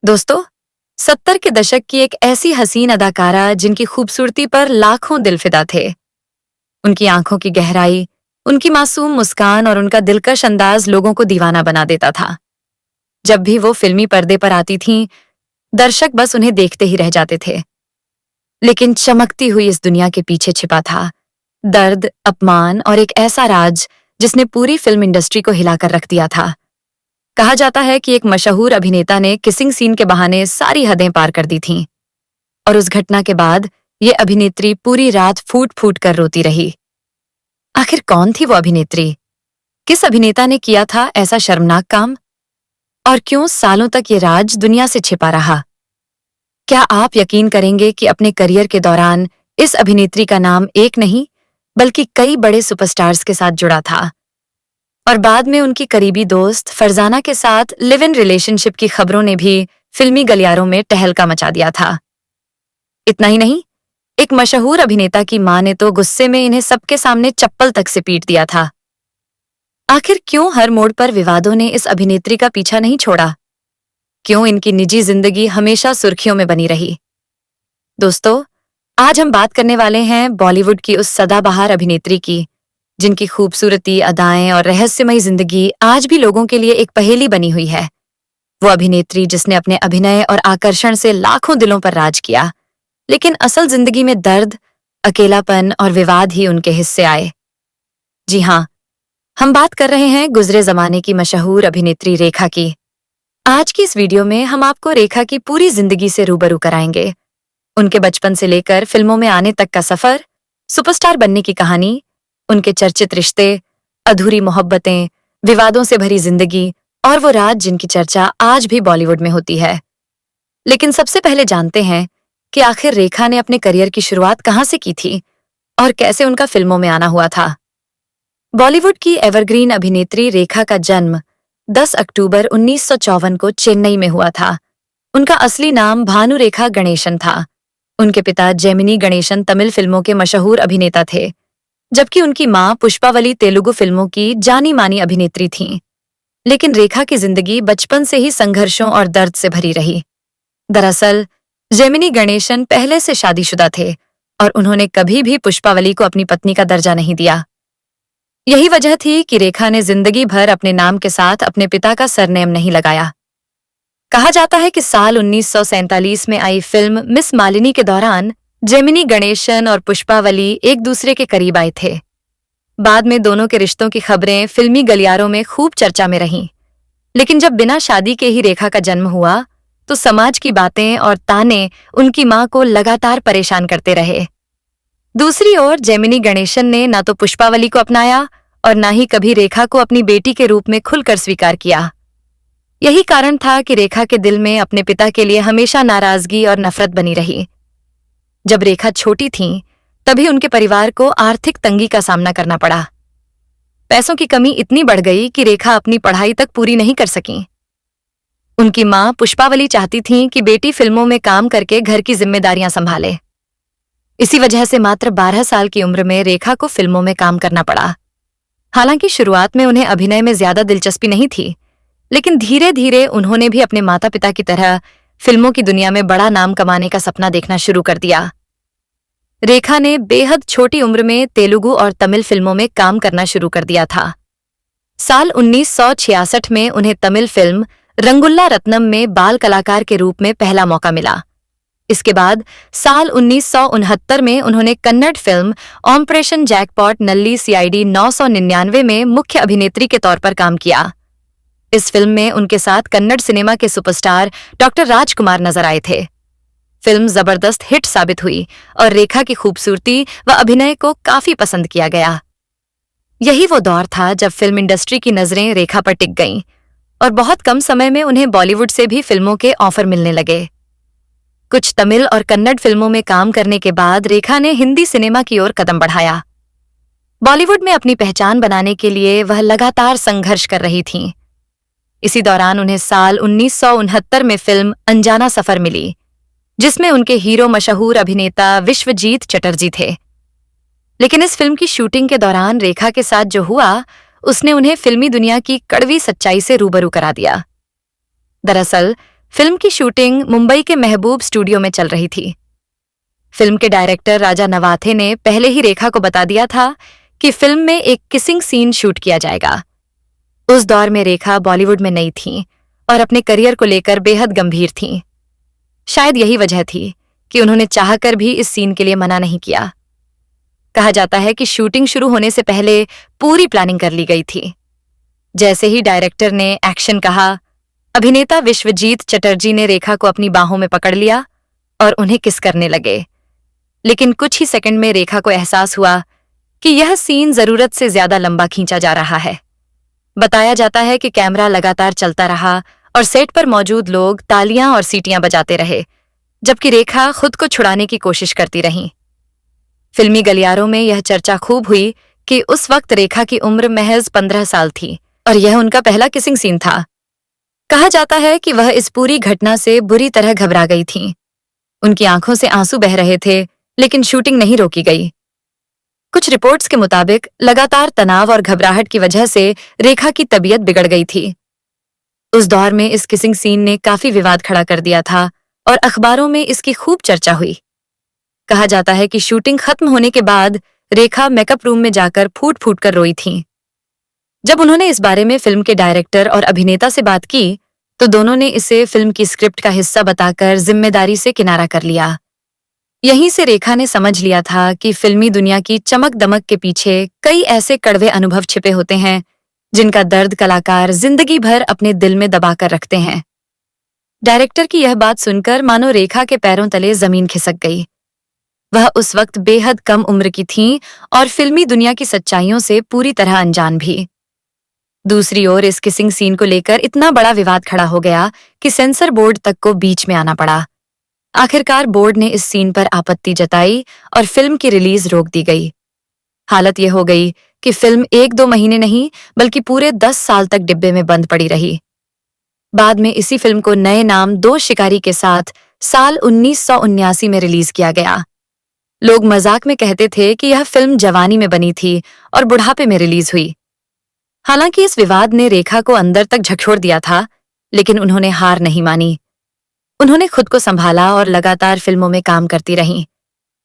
दोस्तों, 70 के दशक की एक ऐसी हसीन अदाकारा जिनकी खूबसूरती पर लाखों दिल फिदा थे। उनकी आंखों की गहराई, उनकी मासूम मुस्कान और उनका दिलकश अंदाज लोगों को दीवाना बना देता था। जब भी वो फिल्मी पर्दे पर आती थीं, दर्शक बस उन्हें देखते ही रह जाते थे। लेकिन चमकती हुई इस दुनिया के पीछे छिपा था दर्द, अपमान और एक ऐसा राज जिसने पूरी फिल्म इंडस्ट्री को हिलाकर रख दिया था। कहा जाता है कि एक मशहूर अभिनेता ने किसिंग सीन के बहाने सारी हदें पार कर दी थीं और उस घटना के बाद ये अभिनेत्री पूरी रात फूट फूट कर रोती रही। आखिर कौन थी वो अभिनेत्री? किस अभिनेता ने किया था ऐसा शर्मनाक काम? और क्यों सालों तक ये राज दुनिया से छिपा रहा? क्या आप यकीन करेंगे कि अपने करियर के दौरान इस अभिनेत्री का नाम एक नहीं बल्कि कई बड़े सुपरस्टार्स के साथ जुड़ा था और बाद में उनकी करीबी दोस्त फरजाना के साथ लिव इन रिलेशनशिप की खबरों ने भी फिल्मी गलियारों में टहलका मचा दिया था। इतना ही नहीं, एक मशहूर अभिनेता की मां ने तो गुस्से में इन्हें सबके सामने चप्पल तक से पीट दिया था। आखिर क्यों हर मोड़ पर विवादों ने इस अभिनेत्री का पीछा नहीं छोड़ा? क्यों इनकी निजी जिंदगी हमेशा सुर्खियों में बनी रही? दोस्तों, आज हम बात करने वाले हैं बॉलीवुड की उस सदाबहार अभिनेत्री की जिनकी खूबसूरती, अदाएं और रहस्यमयी जिंदगी आज भी लोगों के लिए एक पहेली बनी हुई है। वो अभिनेत्री जिसने अपने अभिनय और आकर्षण से लाखों दिलों पर राज किया, लेकिन असल जिंदगी में दर्द, अकेलापन और विवाद ही उनके हिस्से आए। जी हाँ, हम बात कर रहे हैं गुजरे जमाने की मशहूर अभिनेत्री रेखा की। आज की इस वीडियो में हम आपको रेखा की पूरी जिंदगी से रूबरू कराएंगे। उनके बचपन से लेकर फिल्मों में आने तक का सफर, सुपरस्टार बनने की कहानी, उनके चर्चित रिश्ते, अधूरी मोहब्बतें, विवादों से भरी जिंदगी और वो राज जिनकी चर्चा आज भी बॉलीवुड में होती है। लेकिन सबसे पहले जानते हैं कि आखिर रेखा ने अपने करियर की शुरुआत कहां से की थी और कैसे उनका फिल्मों में आना हुआ था। बॉलीवुड की एवरग्रीन अभिनेत्री रेखा का जन्म 10 अक्टूबर 1954 को चेन्नई में हुआ था। उनका असली नाम भानुरेखा गणेशन था। उनके पिता जेमिनी गणेशन तमिल फिल्मों के मशहूर अभिनेता थे, जबकि उनकी मां पुष्पावली तेलुगु फिल्मों की जानी मानी अभिनेत्री थीं। लेकिन रेखा की जिंदगी बचपन से ही संघर्षों और दर्द से भरी रही। दरअसल जेमिनी गणेशन पहले से शादीशुदा थे और उन्होंने कभी भी पुष्पावली को अपनी पत्नी का दर्जा नहीं दिया। यही वजह थी कि रेखा ने जिंदगी भर अपने नाम के साथ अपने पिता का सरनेम नहीं लगाया। कहा जाता है कि साल 1947 में आई फिल्म मिस मालिनी के दौरान जेमिनी गणेशन और पुष्पावली एक दूसरे के करीब आए थे। बाद में दोनों के रिश्तों की खबरें फिल्मी गलियारों में खूब चर्चा में रहीं। लेकिन जब बिना शादी के ही रेखा का जन्म हुआ, तो समाज की बातें और ताने उनकी मां को लगातार परेशान करते रहे। दूसरी ओर जेमिनी गणेशन ने ना तो पुष्पावली को अपनाया और ना ही कभी रेखा को अपनी बेटी के रूप में खुलकर स्वीकार किया। यही कारण था कि रेखा के दिल में अपने पिता के लिए हमेशा नाराजगी और नफरत बनी रही। जब रेखा छोटी थीं, तभी उनके परिवार को आर्थिक तंगी का सामना करना पड़ा। पैसों की कमी इतनी बढ़ गई कि रेखा अपनी पढ़ाई तक पूरी नहीं कर सकीं। उनकी मां पुष्पावली चाहती थीं कि बेटी फिल्मों में काम करके घर की जिम्मेदारियां संभाले। इसी वजह से मात्र 12 साल की उम्र में रेखा को फिल्मों में काम करना पड़ा। हालांकि शुरुआत में उन्हें अभिनय में ज्यादा दिलचस्पी नहीं थी, लेकिन धीरे धीरे उन्होंने भी अपने माता पिता की तरह फिल्मों की दुनिया में बड़ा नाम कमाने का सपना देखना शुरू कर दिया। रेखा ने बेहद छोटी उम्र में तेलुगु और तमिल फिल्मों में काम करना शुरू कर दिया था। साल 1966 में उन्हें तमिल फिल्म रंगुल्ला रत्नम में बाल कलाकार के रूप में पहला मौका मिला। इसके बाद साल 1969 में उन्होंने Kannada film operation jackpot Nalli CID 999 में मुख्य अभिनेत्री के तौर पर काम किया। इस फिल्म में उनके साथ कन्नड़ सिनेमा के सुपरस्टार डॉक्टर राजकुमार नजर आए थे। फिल्म जबरदस्त हिट साबित हुई और रेखा की खूबसूरती व अभिनय को काफी पसंद किया गया। यही वो दौर था जब फिल्म इंडस्ट्री की नजरें रेखा पर टिक गईं और बहुत कम समय में उन्हें बॉलीवुड से भी फिल्मों के ऑफर मिलने लगे। कुछ तमिल और कन्नड़ फिल्मों में काम करने के बाद रेखा ने हिंदी सिनेमा की ओर कदम बढ़ाया। बॉलीवुड में अपनी पहचान बनाने के लिए वह लगातार संघर्ष कर रही थीं। इसी दौरान उन्हें साल 1969 में फिल्म अनजाना सफर मिली, जिसमें उनके हीरो मशहूर अभिनेता विश्वजीत चटर्जी थे। लेकिन इस फिल्म की शूटिंग के दौरान रेखा के साथ जो हुआ, उसने उन्हें फिल्मी दुनिया की कड़वी सच्चाई से रूबरू करा दिया। दरअसल फिल्म की शूटिंग मुंबई के महबूब स्टूडियो में चल रही थी। फिल्म के डायरेक्टर राजा नवाथे ने पहले ही रेखा को बता दिया था कि फिल्म में एक किसिंग सीन शूट किया जाएगा। उस दौर में रेखा बॉलीवुड में नई थी और अपने करियर को लेकर बेहद गंभीर थीं। शायद यही वजह थी कि उन्होंने चाहकर भी इस सीन के लिए मना नहीं किया। कहा जाता है कि शूटिंग शुरू होने से पहले पूरी प्लानिंग कर ली गई थी। जैसे ही डायरेक्टर ने एक्शन कहा, अभिनेता विश्वजीत चटर्जी ने रेखा को अपनी बाहों में पकड़ लिया और उन्हें किस करने लगे। लेकिन कुछ ही सेकंड में रेखा को एहसास हुआ कि यह सीन जरूरत से ज्यादा लंबा खींचा जा रहा है। बताया जाता है कि कैमरा लगातार चलता रहा और सेट पर मौजूद लोग तालियां और सीटियां बजाते रहे, जबकि रेखा खुद को छुड़ाने की कोशिश करती रहीं। फिल्मी गलियारों में यह चर्चा खूब हुई कि उस वक्त रेखा की उम्र महज 15 साल थी और यह उनका पहला किसिंग सीन था। कहा जाता है कि वह इस पूरी घटना से बुरी तरह घबरा गई थीं। उनकी आंखों से आंसू बह रहे थे, लेकिन शूटिंग नहीं रोकी गई। कुछ रिपोर्ट्स के मुताबिक लगातार तनाव और घबराहट की वजह से रेखा की तबीयत बिगड़ गई थी। उस दौर में इस किसिंग सीन ने काफी विवाद खड़ा कर दिया था और अखबारों में इसकी खूब चर्चा हुई। कहा जाता है कि शूटिंग खत्म होने के बाद रेखा मेकअप रूम में जाकर फूट फूट कर रोई थीं। जब उन्होंने इस बारे में फिल्म के डायरेक्टर और अभिनेता से बात की, तो दोनों ने इसे फिल्म की स्क्रिप्ट का हिस्सा बताकर जिम्मेदारी से किनारा कर लिया। यहीं से रेखा ने समझ लिया था कि फिल्मी दुनिया की चमक दमक के पीछे कई ऐसे कड़वे अनुभव छिपे होते हैं जिनका दर्द कलाकार जिंदगी भर अपने दिल में दबाकर रखते हैं। डायरेक्टर की यह बात सुनकर मानो रेखा के पैरों तले जमीन खिसक गई। वह उस वक्त बेहद कम उम्र की थीं और फिल्मी दुनिया की सच्चाइयों से पूरी तरह अनजान भी। दूसरी ओर इस किसिंग सीन को लेकर इतना बड़ा विवाद खड़ा हो गया कि सेंसर बोर्ड तक को बीच में आना पड़ा। आखिरकार बोर्ड ने इस सीन पर आपत्ति जताई और फिल्म की रिलीज रोक दी गई। हालत यह हो गई कि फिल्म 1-2 महीने नहीं बल्कि पूरे 10 साल तक डिब्बे में बंद पड़ी रही। बाद में इसी फिल्म को नए नाम दो शिकारी के साथ साल 1979 में रिलीज किया गया। लोग मजाक में कहते थे कि यह फिल्म जवानी में बनी थी और बुढ़ापे में रिलीज हुई। हालांकि इस विवाद ने रेखा को अंदर तक झकझोर दिया था, लेकिन उन्होंने हार नहीं मानी। उन्होंने खुद को संभाला और लगातार फिल्मों में काम करती रहीं।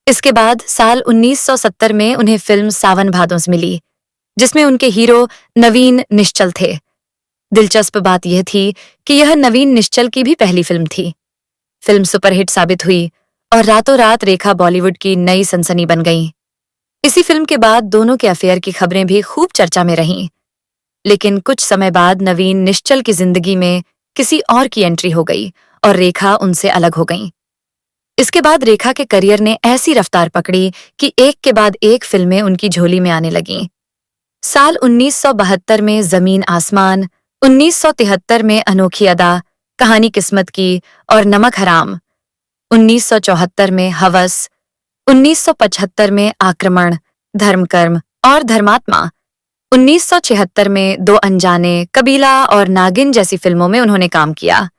इसके बाद साल 1970 में उन्हें फिल्म सावन भादों मिली, जिसमें उनके हीरो नवीन निश्चल थे। दिलचस्प बात यह थी कि यह नवीन निश्चल की भी पहली फिल्म थी। फिल्म सुपरहिट साबित हुई और रातों रात रेखा बॉलीवुड की नई सनसनी बन गईं। इसी फिल्म के बाद दोनों के अफेयर की खबरें भी खूब चर्चा में रहीं। लेकिन कुछ समय बाद नवीन निश्चल की जिंदगी में किसी और की एंट्री हो गई और रेखा उनसे अलग हो गईं। इसके बाद रेखा के करियर ने ऐसी रफ्तार पकड़ी कि एक के बाद एक फिल्में उनकी झोली में आने लगीं। साल 1972 में जमीन आसमान, 1973 में अनोखी अदा, कहानी किस्मत की और नमक हराम, 1974 में हवस, 1975 में आक्रमण, धर्मकर्म और धर्मात्मा, 1976 में दो अनजाने, कबीला और नागिन जैसी फिल्मों में उन्होंने काम किया।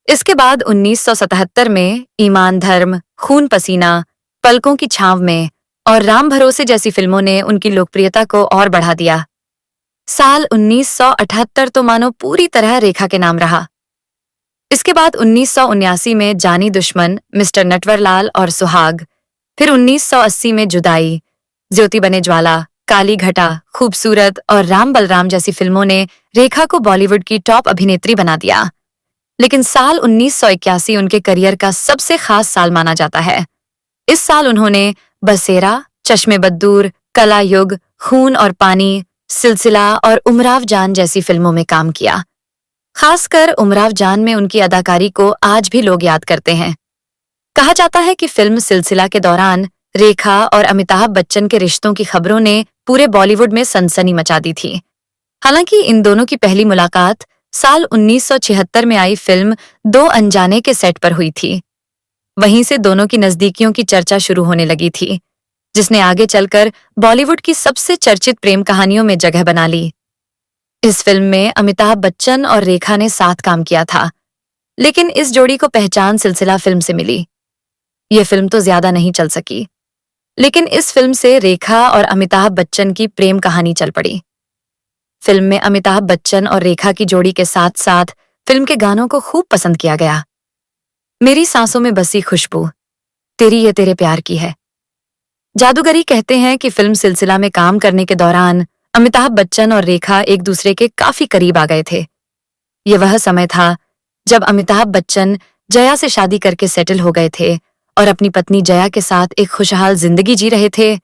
इसके बाद 1977 में ईमान धर्म, खून पसीना, पलकों की छांव में और राम भरोसे जैसी फिल्मों ने उनकी लोकप्रियता को और बढ़ा दिया। साल 1978 तो मानो पूरी तरह रेखा के नाम रहा। इसके बाद 1979 में जानी दुश्मन, मिस्टर नटवरलाल और सुहाग, फिर 1980 में जुदाई, ज्योति बने ज्वाला, काली घटा, खूबसूरत और राम बलराम जैसी फिल्मों ने रेखा को बॉलीवुड की टॉप अभिनेत्री बना दिया। लेकिन साल 1981 उनके करियर का सबसे खास साल माना जाता है। इस साल उन्होंने बसेरा, चश्मे बद्दूर, कला युग, खून और पानी, सिलसिला और उमराव जान जैसी फिल्मों में काम किया। खासकर उमराव जान में उनकी अदाकारी को आज भी लोग याद करते हैं। कहा जाता है कि फिल्म सिलसिला के दौरान रेखा और अमिताभ बच्चन के रिश्तों की खबरों ने पूरे बॉलीवुड में सनसनी मचा दी थी। हालांकि इन दोनों की पहली मुलाकात साल 1976 में आई फिल्म दो अनजाने के सेट पर हुई थी। वहीं से दोनों की नजदीकियों की चर्चा शुरू होने लगी थी, जिसने आगे चलकर बॉलीवुड की सबसे चर्चित प्रेम कहानियों में जगह बना ली। इस फिल्म में अमिताभ बच्चन और रेखा ने साथ काम किया था, लेकिन इस जोड़ी को पहचान सिलसिला फिल्म से मिली। यह फिल्म तो ज्यादा नहीं चल सकी, लेकिन इस फिल्म से रेखा और अमिताभ बच्चन की प्रेम कहानी चल पड़ी। फिल्म में अमिताभ बच्चन और रेखा की जोड़ी के साथ साथ फिल्म के गानों को खूब पसंद किया गया। मेरी सांसों में बसी खुशबू तेरी ये तेरे प्यार की है। जादूगरी कहते हैं कि फिल्म सिलसिला में काम करने के दौरान अमिताभ बच्चन और रेखा एक दूसरे के काफी करीब आ गए थे। ये वह समय था जब अमिताभ बच्चन जया से शादी करके सेटल हो गए थे और अपनी पत्नी जया के साथ एक खुशहाल जिंदगी जी रहे थे।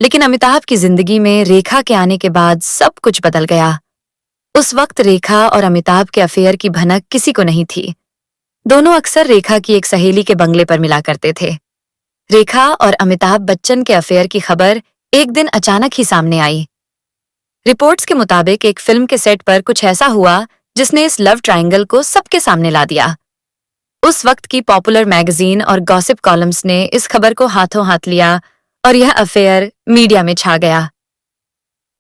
लेकिन अमिताभ की जिंदगी में रेखा के आने के बाद सब कुछ बदल गया। उस वक्त रेखा और अमिताभ के अफेयर की भनक किसी को नहीं थी। दोनों अक्सर रेखा की एक सहेली के बंगले पर मिला करते थे। रेखा और अमिताभ बच्चन के अफेयर की खबर एक दिन अचानक ही सामने आई। रिपोर्ट्स के मुताबिक एक फिल्म के सेट पर कुछ ऐसा हुआ जिसने इस लव ट्रायंगल को सबके सामने ला दिया। उस वक्त की पॉपुलर मैगजीन और गॉसिप कॉलम्स ने इस खबर को हाथों हाथ लिया और यह अफेयर मीडिया में छा गया।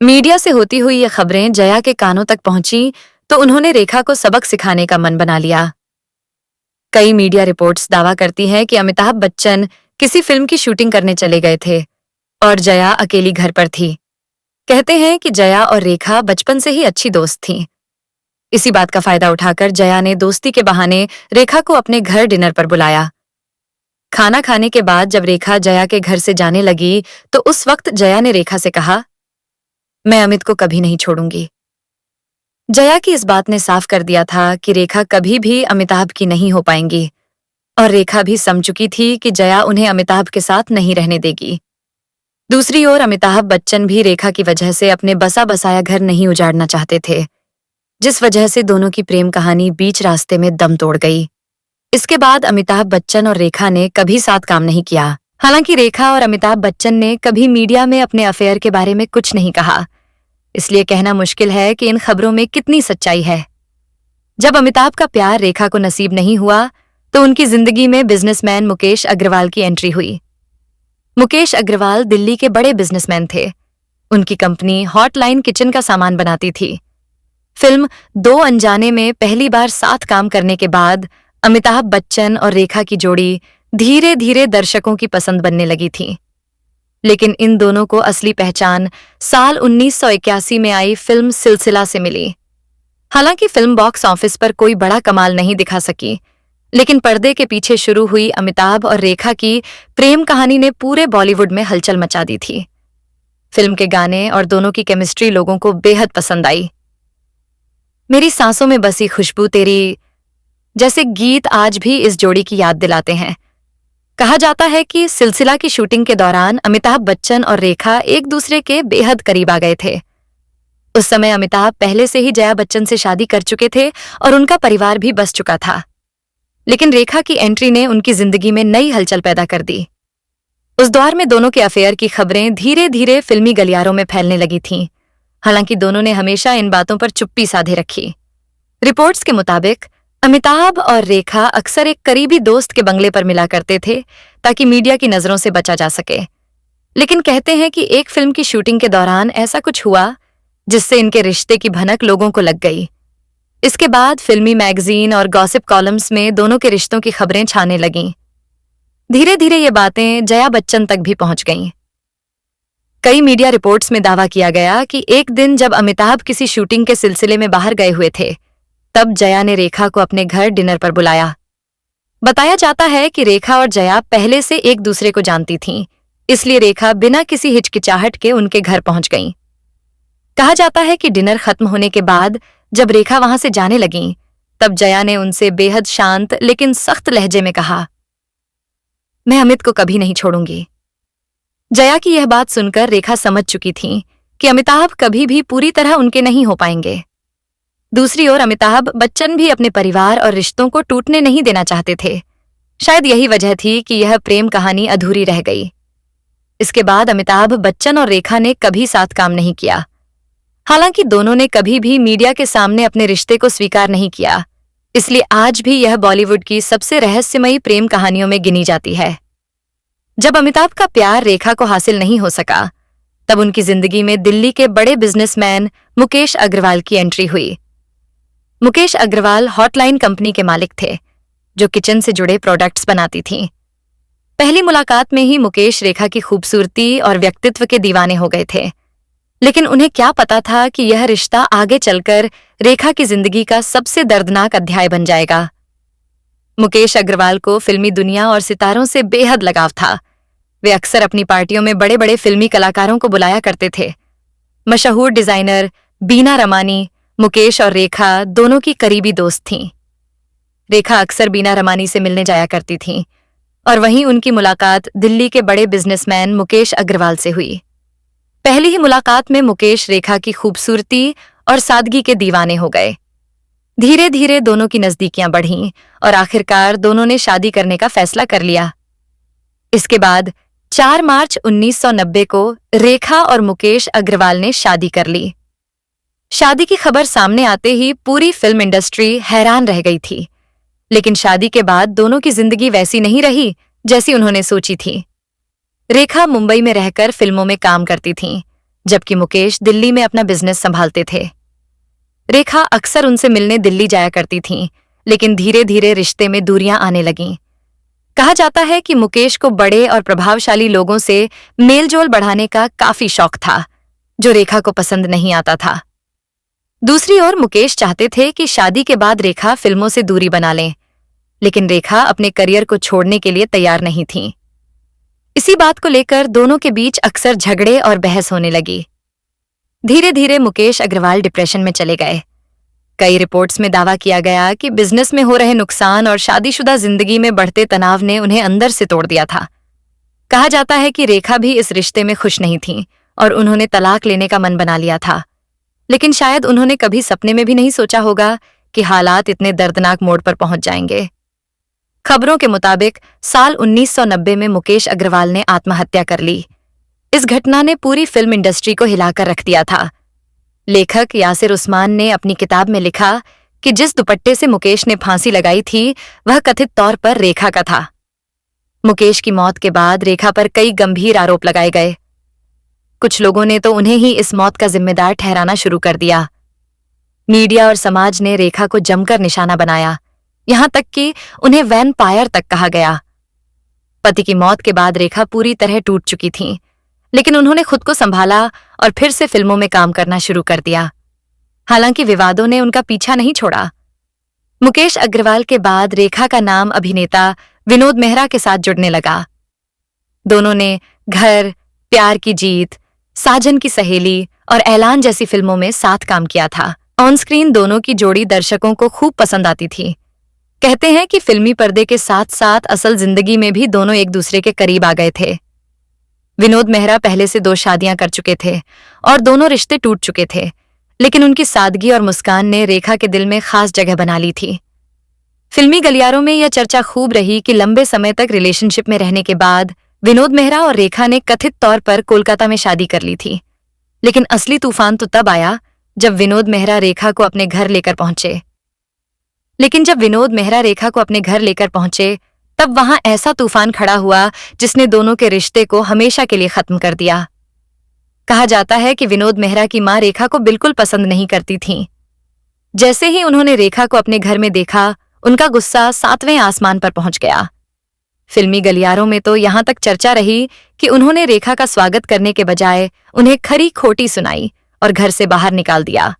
मीडिया से होती हुई ये खबरें जया के कानों तक पहुंची तो उन्होंने रेखा को सबक सिखाने का मन बना लिया। कई मीडिया रिपोर्ट्स दावा करती हैं कि अमिताभ बच्चन किसी फिल्म की शूटिंग करने चले गए थे और जया अकेली घर पर थी। कहते हैं कि जया और रेखा बचपन से ही अच्छी दोस्त थीं। इसी बात का फायदा उठाकर जया ने दोस्ती के बहाने रेखा को अपने घर डिनर पर बुलाया। खाना खाने के बाद जब रेखा जया के घर से जाने लगी तो उस वक्त जया ने रेखा से कहा, मैं अमित को कभी नहीं छोड़ूंगी। जया की इस बात ने साफ कर दिया था कि रेखा कभी भी अमिताभ की नहीं हो पाएंगी और रेखा भी समझ चुकी थी कि जया उन्हें अमिताभ के साथ नहीं रहने देगी। दूसरी ओर अमिताभ बच्चन भी रेखा की वजह से अपने बसा बसाया घर नहीं उजाड़ना चाहते थे, जिस वजह से दोनों की प्रेम कहानी बीच रास्ते में दम तोड़ गई। इसके बाद अमिताभ बच्चन और रेखा ने कभी साथ काम नहीं किया। हालांकि रेखा और अमिताभ बच्चन ने कभी मीडिया में अपने अफेयर के बारे में कुछ नहीं कहा, इसलिए कहना मुश्किल है कि इन खबरों में कितनी सच्चाई है। जब अमिताभ का प्यार रेखा को नसीब नहीं हुआ तो उनकी जिंदगी में बिजनेसमैन मुकेश अग्रवाल की एंट्री हुई। मुकेश अग्रवाल दिल्ली के बड़े बिजनेसमैन थे। उनकी कंपनी हॉटलाइन किचन का सामान बनाती थी। फिल्म दो अनजाने में पहली बार साथ काम करने के बाद अमिताभ बच्चन और रेखा की जोड़ी धीरे धीरे दर्शकों की पसंद बनने लगी थी। लेकिन इन दोनों को असली पहचान साल 1981 में आई फिल्म सिलसिला से मिली। हालांकि फिल्म बॉक्स ऑफिस पर कोई बड़ा कमाल नहीं दिखा सकी, लेकिन पर्दे के पीछे शुरू हुई अमिताभ और रेखा की प्रेम कहानी ने पूरे बॉलीवुड में हलचल मचा दी थी। फिल्म के गाने और दोनों की केमिस्ट्री लोगों को बेहद पसंद आई। मेरी सांसों में बसी खुशबू तेरी जैसे गीत आज भी इस जोड़ी की याद दिलाते हैं। कहा जाता है कि सिलसिला की शूटिंग के दौरान अमिताभ बच्चन और रेखा एक दूसरे के बेहद करीब आ गए थे। उस समय अमिताभ पहले से ही जया बच्चन से शादी कर चुके थे और उनका परिवार भी बस चुका था। लेकिन रेखा की एंट्री ने उनकी जिंदगी में नई हलचल पैदा कर दी। उस दौर में दोनों के अफेयर की खबरें धीरे धीरे फिल्मी गलियारों में फैलने लगी थीं। हालांकि दोनों ने हमेशा इन बातों पर चुप्पी साधे रखी। रिपोर्ट्स के मुताबिक अमिताभ और रेखा अक्सर एक करीबी दोस्त के बंगले पर मिला करते थे ताकि मीडिया की नजरों से बचा जा सके। लेकिन कहते हैं कि एक फिल्म की शूटिंग के दौरान ऐसा कुछ हुआ जिससे इनके रिश्ते की भनक लोगों को लग गई। इसके बाद फिल्मी मैगजीन और गॉसिप कॉलम्स में दोनों के रिश्तों की खबरें छाने लगीं। धीरे धीरे ये बातें जया बच्चन तक भी पहुंच गईं। कई मीडिया रिपोर्ट्स में दावा किया गया कि एक दिन जब अमिताभ किसी शूटिंग के सिलसिले में बाहर गए हुए थे, तब जया ने रेखा को अपने घर डिनर पर बुलाया। बताया जाता है कि रेखा और जया पहले से एक दूसरे को जानती थीं, इसलिए रेखा बिना किसी हिचकिचाहट के उनके घर पहुंच गईं। कहा जाता है कि डिनर खत्म होने के बाद जब रेखा वहां से जाने लगीं, तब जया ने उनसे बेहद शांत लेकिन सख्त लहजे में कहा, मैं अमित को कभी नहीं छोड़ूंगी। जया की यह बात सुनकर रेखा समझ चुकी थी कि अमिताभ कभी भी पूरी तरह उनके नहीं हो पाएंगे। दूसरी ओर अमिताभ बच्चन भी अपने परिवार और रिश्तों को टूटने नहीं देना चाहते थे। शायद यही वजह थी कि यह प्रेम कहानी अधूरी रह गई। इसके बाद अमिताभ बच्चन और रेखा ने कभी साथ काम नहीं किया। हालांकि दोनों ने कभी भी मीडिया के सामने अपने रिश्ते को स्वीकार नहीं किया, इसलिए आज भी यह बॉलीवुड की सबसे रहस्यमयी प्रेम कहानियों में गिनी जाती है। जब अमिताभ का प्यार रेखा को हासिल नहीं हो सका, तब उनकी जिंदगी में दिल्ली के बड़े बिजनेसमैन मुकेश अग्रवाल की एंट्री हुई। मुकेश अग्रवाल हॉटलाइन कंपनी के मालिक थे, जो किचन से जुड़े प्रोडक्ट्स बनाती थीं। पहली मुलाकात में ही मुकेश रेखा की खूबसूरती और व्यक्तित्व के दीवाने हो गए थे, लेकिन उन्हें क्या पता था कि यह रिश्ता आगे चलकर रेखा की जिंदगी का सबसे दर्दनाक अध्याय बन जाएगा। मुकेश अग्रवाल को फिल्मी दुनिया और सितारों से बेहद लगाव था। वे अक्सर अपनी पार्टियों में बड़े बड़े फिल्मी कलाकारों को बुलाया करते थे। मशहूर डिजाइनर बीना रमानी मुकेश और रेखा दोनों की करीबी दोस्त थीं। रेखा अक्सर बीना रमानी से मिलने जाया करती थीं और वहीं उनकी मुलाकात दिल्ली के बड़े बिजनेसमैन मुकेश अग्रवाल से हुई। पहली ही मुलाकात में मुकेश रेखा की खूबसूरती और सादगी के दीवाने हो गए। धीरे धीरे दोनों की नजदीकियां बढ़ीं और आखिरकार दोनों ने शादी करने का फैसला कर लिया। इसके बाद 4 मार्च 1990 को रेखा और मुकेश अग्रवाल ने शादी कर ली। शादी की खबर सामने आते ही पूरी फिल्म इंडस्ट्री हैरान रह गई थी, लेकिन शादी के बाद दोनों की जिंदगी वैसी नहीं रही जैसी उन्होंने सोची थी। रेखा मुंबई में रहकर फिल्मों में काम करती थीं, जबकि मुकेश दिल्ली में अपना बिजनेस संभालते थे। रेखा अक्सर उनसे मिलने दिल्ली जाया करती थीं, लेकिन धीरे धीरे रिश्ते में दूरियां आने लगीं। कहा जाता है कि मुकेश को बड़े और प्रभावशाली लोगों से मेलजोल बढ़ाने का काफी शौक था, जो रेखा को पसंद नहीं आता था। दूसरी ओर मुकेश चाहते थे कि शादी के बाद रेखा फिल्मों से दूरी बना लें, लेकिन रेखा अपने करियर को छोड़ने के लिए तैयार नहीं थीं। इसी बात को लेकर दोनों के बीच अक्सर झगड़े और बहस होने लगी। धीरे धीरे मुकेश अग्रवाल डिप्रेशन में चले गए। कई रिपोर्ट्स में दावा किया गया कि बिजनेस में हो रहे नुकसान और शादीशुदा जिंदगी में बढ़ते तनाव ने उन्हें अंदर से तोड़ दिया था। कहा जाता है कि रेखा भी इस रिश्ते में खुश नहीं थीं और उन्होंने तलाक लेने का मन बना लिया था, लेकिन शायद उन्होंने कभी सपने में भी नहीं सोचा होगा कि हालात इतने दर्दनाक मोड़ पर पहुंच जाएंगे। खबरों के मुताबिक साल 1990 में मुकेश अग्रवाल ने आत्महत्या कर ली। इस घटना ने पूरी फिल्म इंडस्ट्री को हिलाकर रख दिया था। लेखक यासिर उस्मान ने अपनी किताब में लिखा कि जिस दुपट्टे से मुकेश ने फांसी लगाई थी, वह कथित तौर पर रेखा का था। मुकेश की मौत के बाद रेखा पर कई गंभीर आरोप लगाए गए। कुछ लोगों ने तो उन्हें ही इस मौत का जिम्मेदार ठहराना शुरू कर दिया। मीडिया और समाज ने रेखा को जमकर निशाना बनाया, यहां तक कि उन्हें वैम्पायर तक कहा गया। पति की मौत के बाद रेखा पूरी तरह टूट चुकी थीं, लेकिन उन्होंने खुद को संभाला और फिर से फिल्मों में काम करना शुरू कर दिया। हालांकि विवादों ने उनका पीछा नहीं छोड़ा। मुकेश अग्रवाल के बाद रेखा का नाम अभिनेता विनोद मेहरा के साथ जुड़ने लगा। दोनों ने घर, प्यार की जीत, साजन की सहेली और ऐलान जैसी फिल्मों में साथ काम किया था। ऑन स्क्रीन दोनों की जोड़ी दर्शकों को खूब पसंद आती थी। कहते हैं कि फिल्मी पर्दे के साथ साथ असल जिंदगी में भी दोनों एक दूसरे के करीब आ गए थे। विनोद मेहरा पहले से 2 शादियां कर चुके थे और दोनों रिश्ते टूट चुके थे, लेकिन उनकी सादगी और मुस्कान ने रेखा के दिल में खास जगह बना ली थी। फिल्मी गलियारों में यह चर्चा खूब रही कि लंबे समय तक रिलेशनशिप में रहने के बाद विनोद मेहरा और रेखा ने कथित तौर पर कोलकाता में शादी कर ली थी। लेकिन असली तूफान तो तब आया जब विनोद मेहरा रेखा को अपने घर लेकर पहुंचे। तब वहां ऐसा तूफान खड़ा हुआ जिसने दोनों के रिश्ते को हमेशा के लिए खत्म कर दिया। कहा जाता है कि विनोद मेहरा की मां रेखा को बिल्कुल पसंद नहीं करती थीं। जैसे ही उन्होंने रेखा को अपने घर में देखा, उनका गुस्सा 7वें आसमान पर पहुंच गया। फिल्मी गलियारों में तो यहां तक चर्चा रही कि उन्होंने रेखा का स्वागत करने के बजाय उन्हें खरी खोटी सुनाई और घर से बाहर निकाल दिया।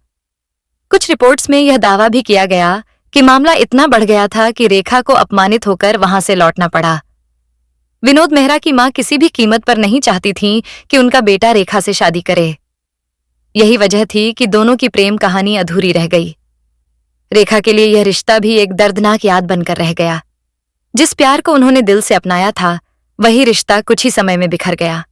कुछ रिपोर्ट्स में यह दावा भी किया गया कि मामला इतना बढ़ गया था कि रेखा को अपमानित होकर वहां से लौटना पड़ा। विनोद मेहरा की मां किसी भी कीमत पर नहीं चाहती थीं कि उनका बेटा रेखा से शादी करे। यही वजह थी कि दोनों की प्रेम कहानी अधूरी रह गई। रेखा के लिए यह रिश्ता भी एक दर्दनाक याद बनकर रह गया। जिस प्यार को उन्होंने दिल से अपनाया था, वही रिश्ता कुछ ही समय में बिखर गया।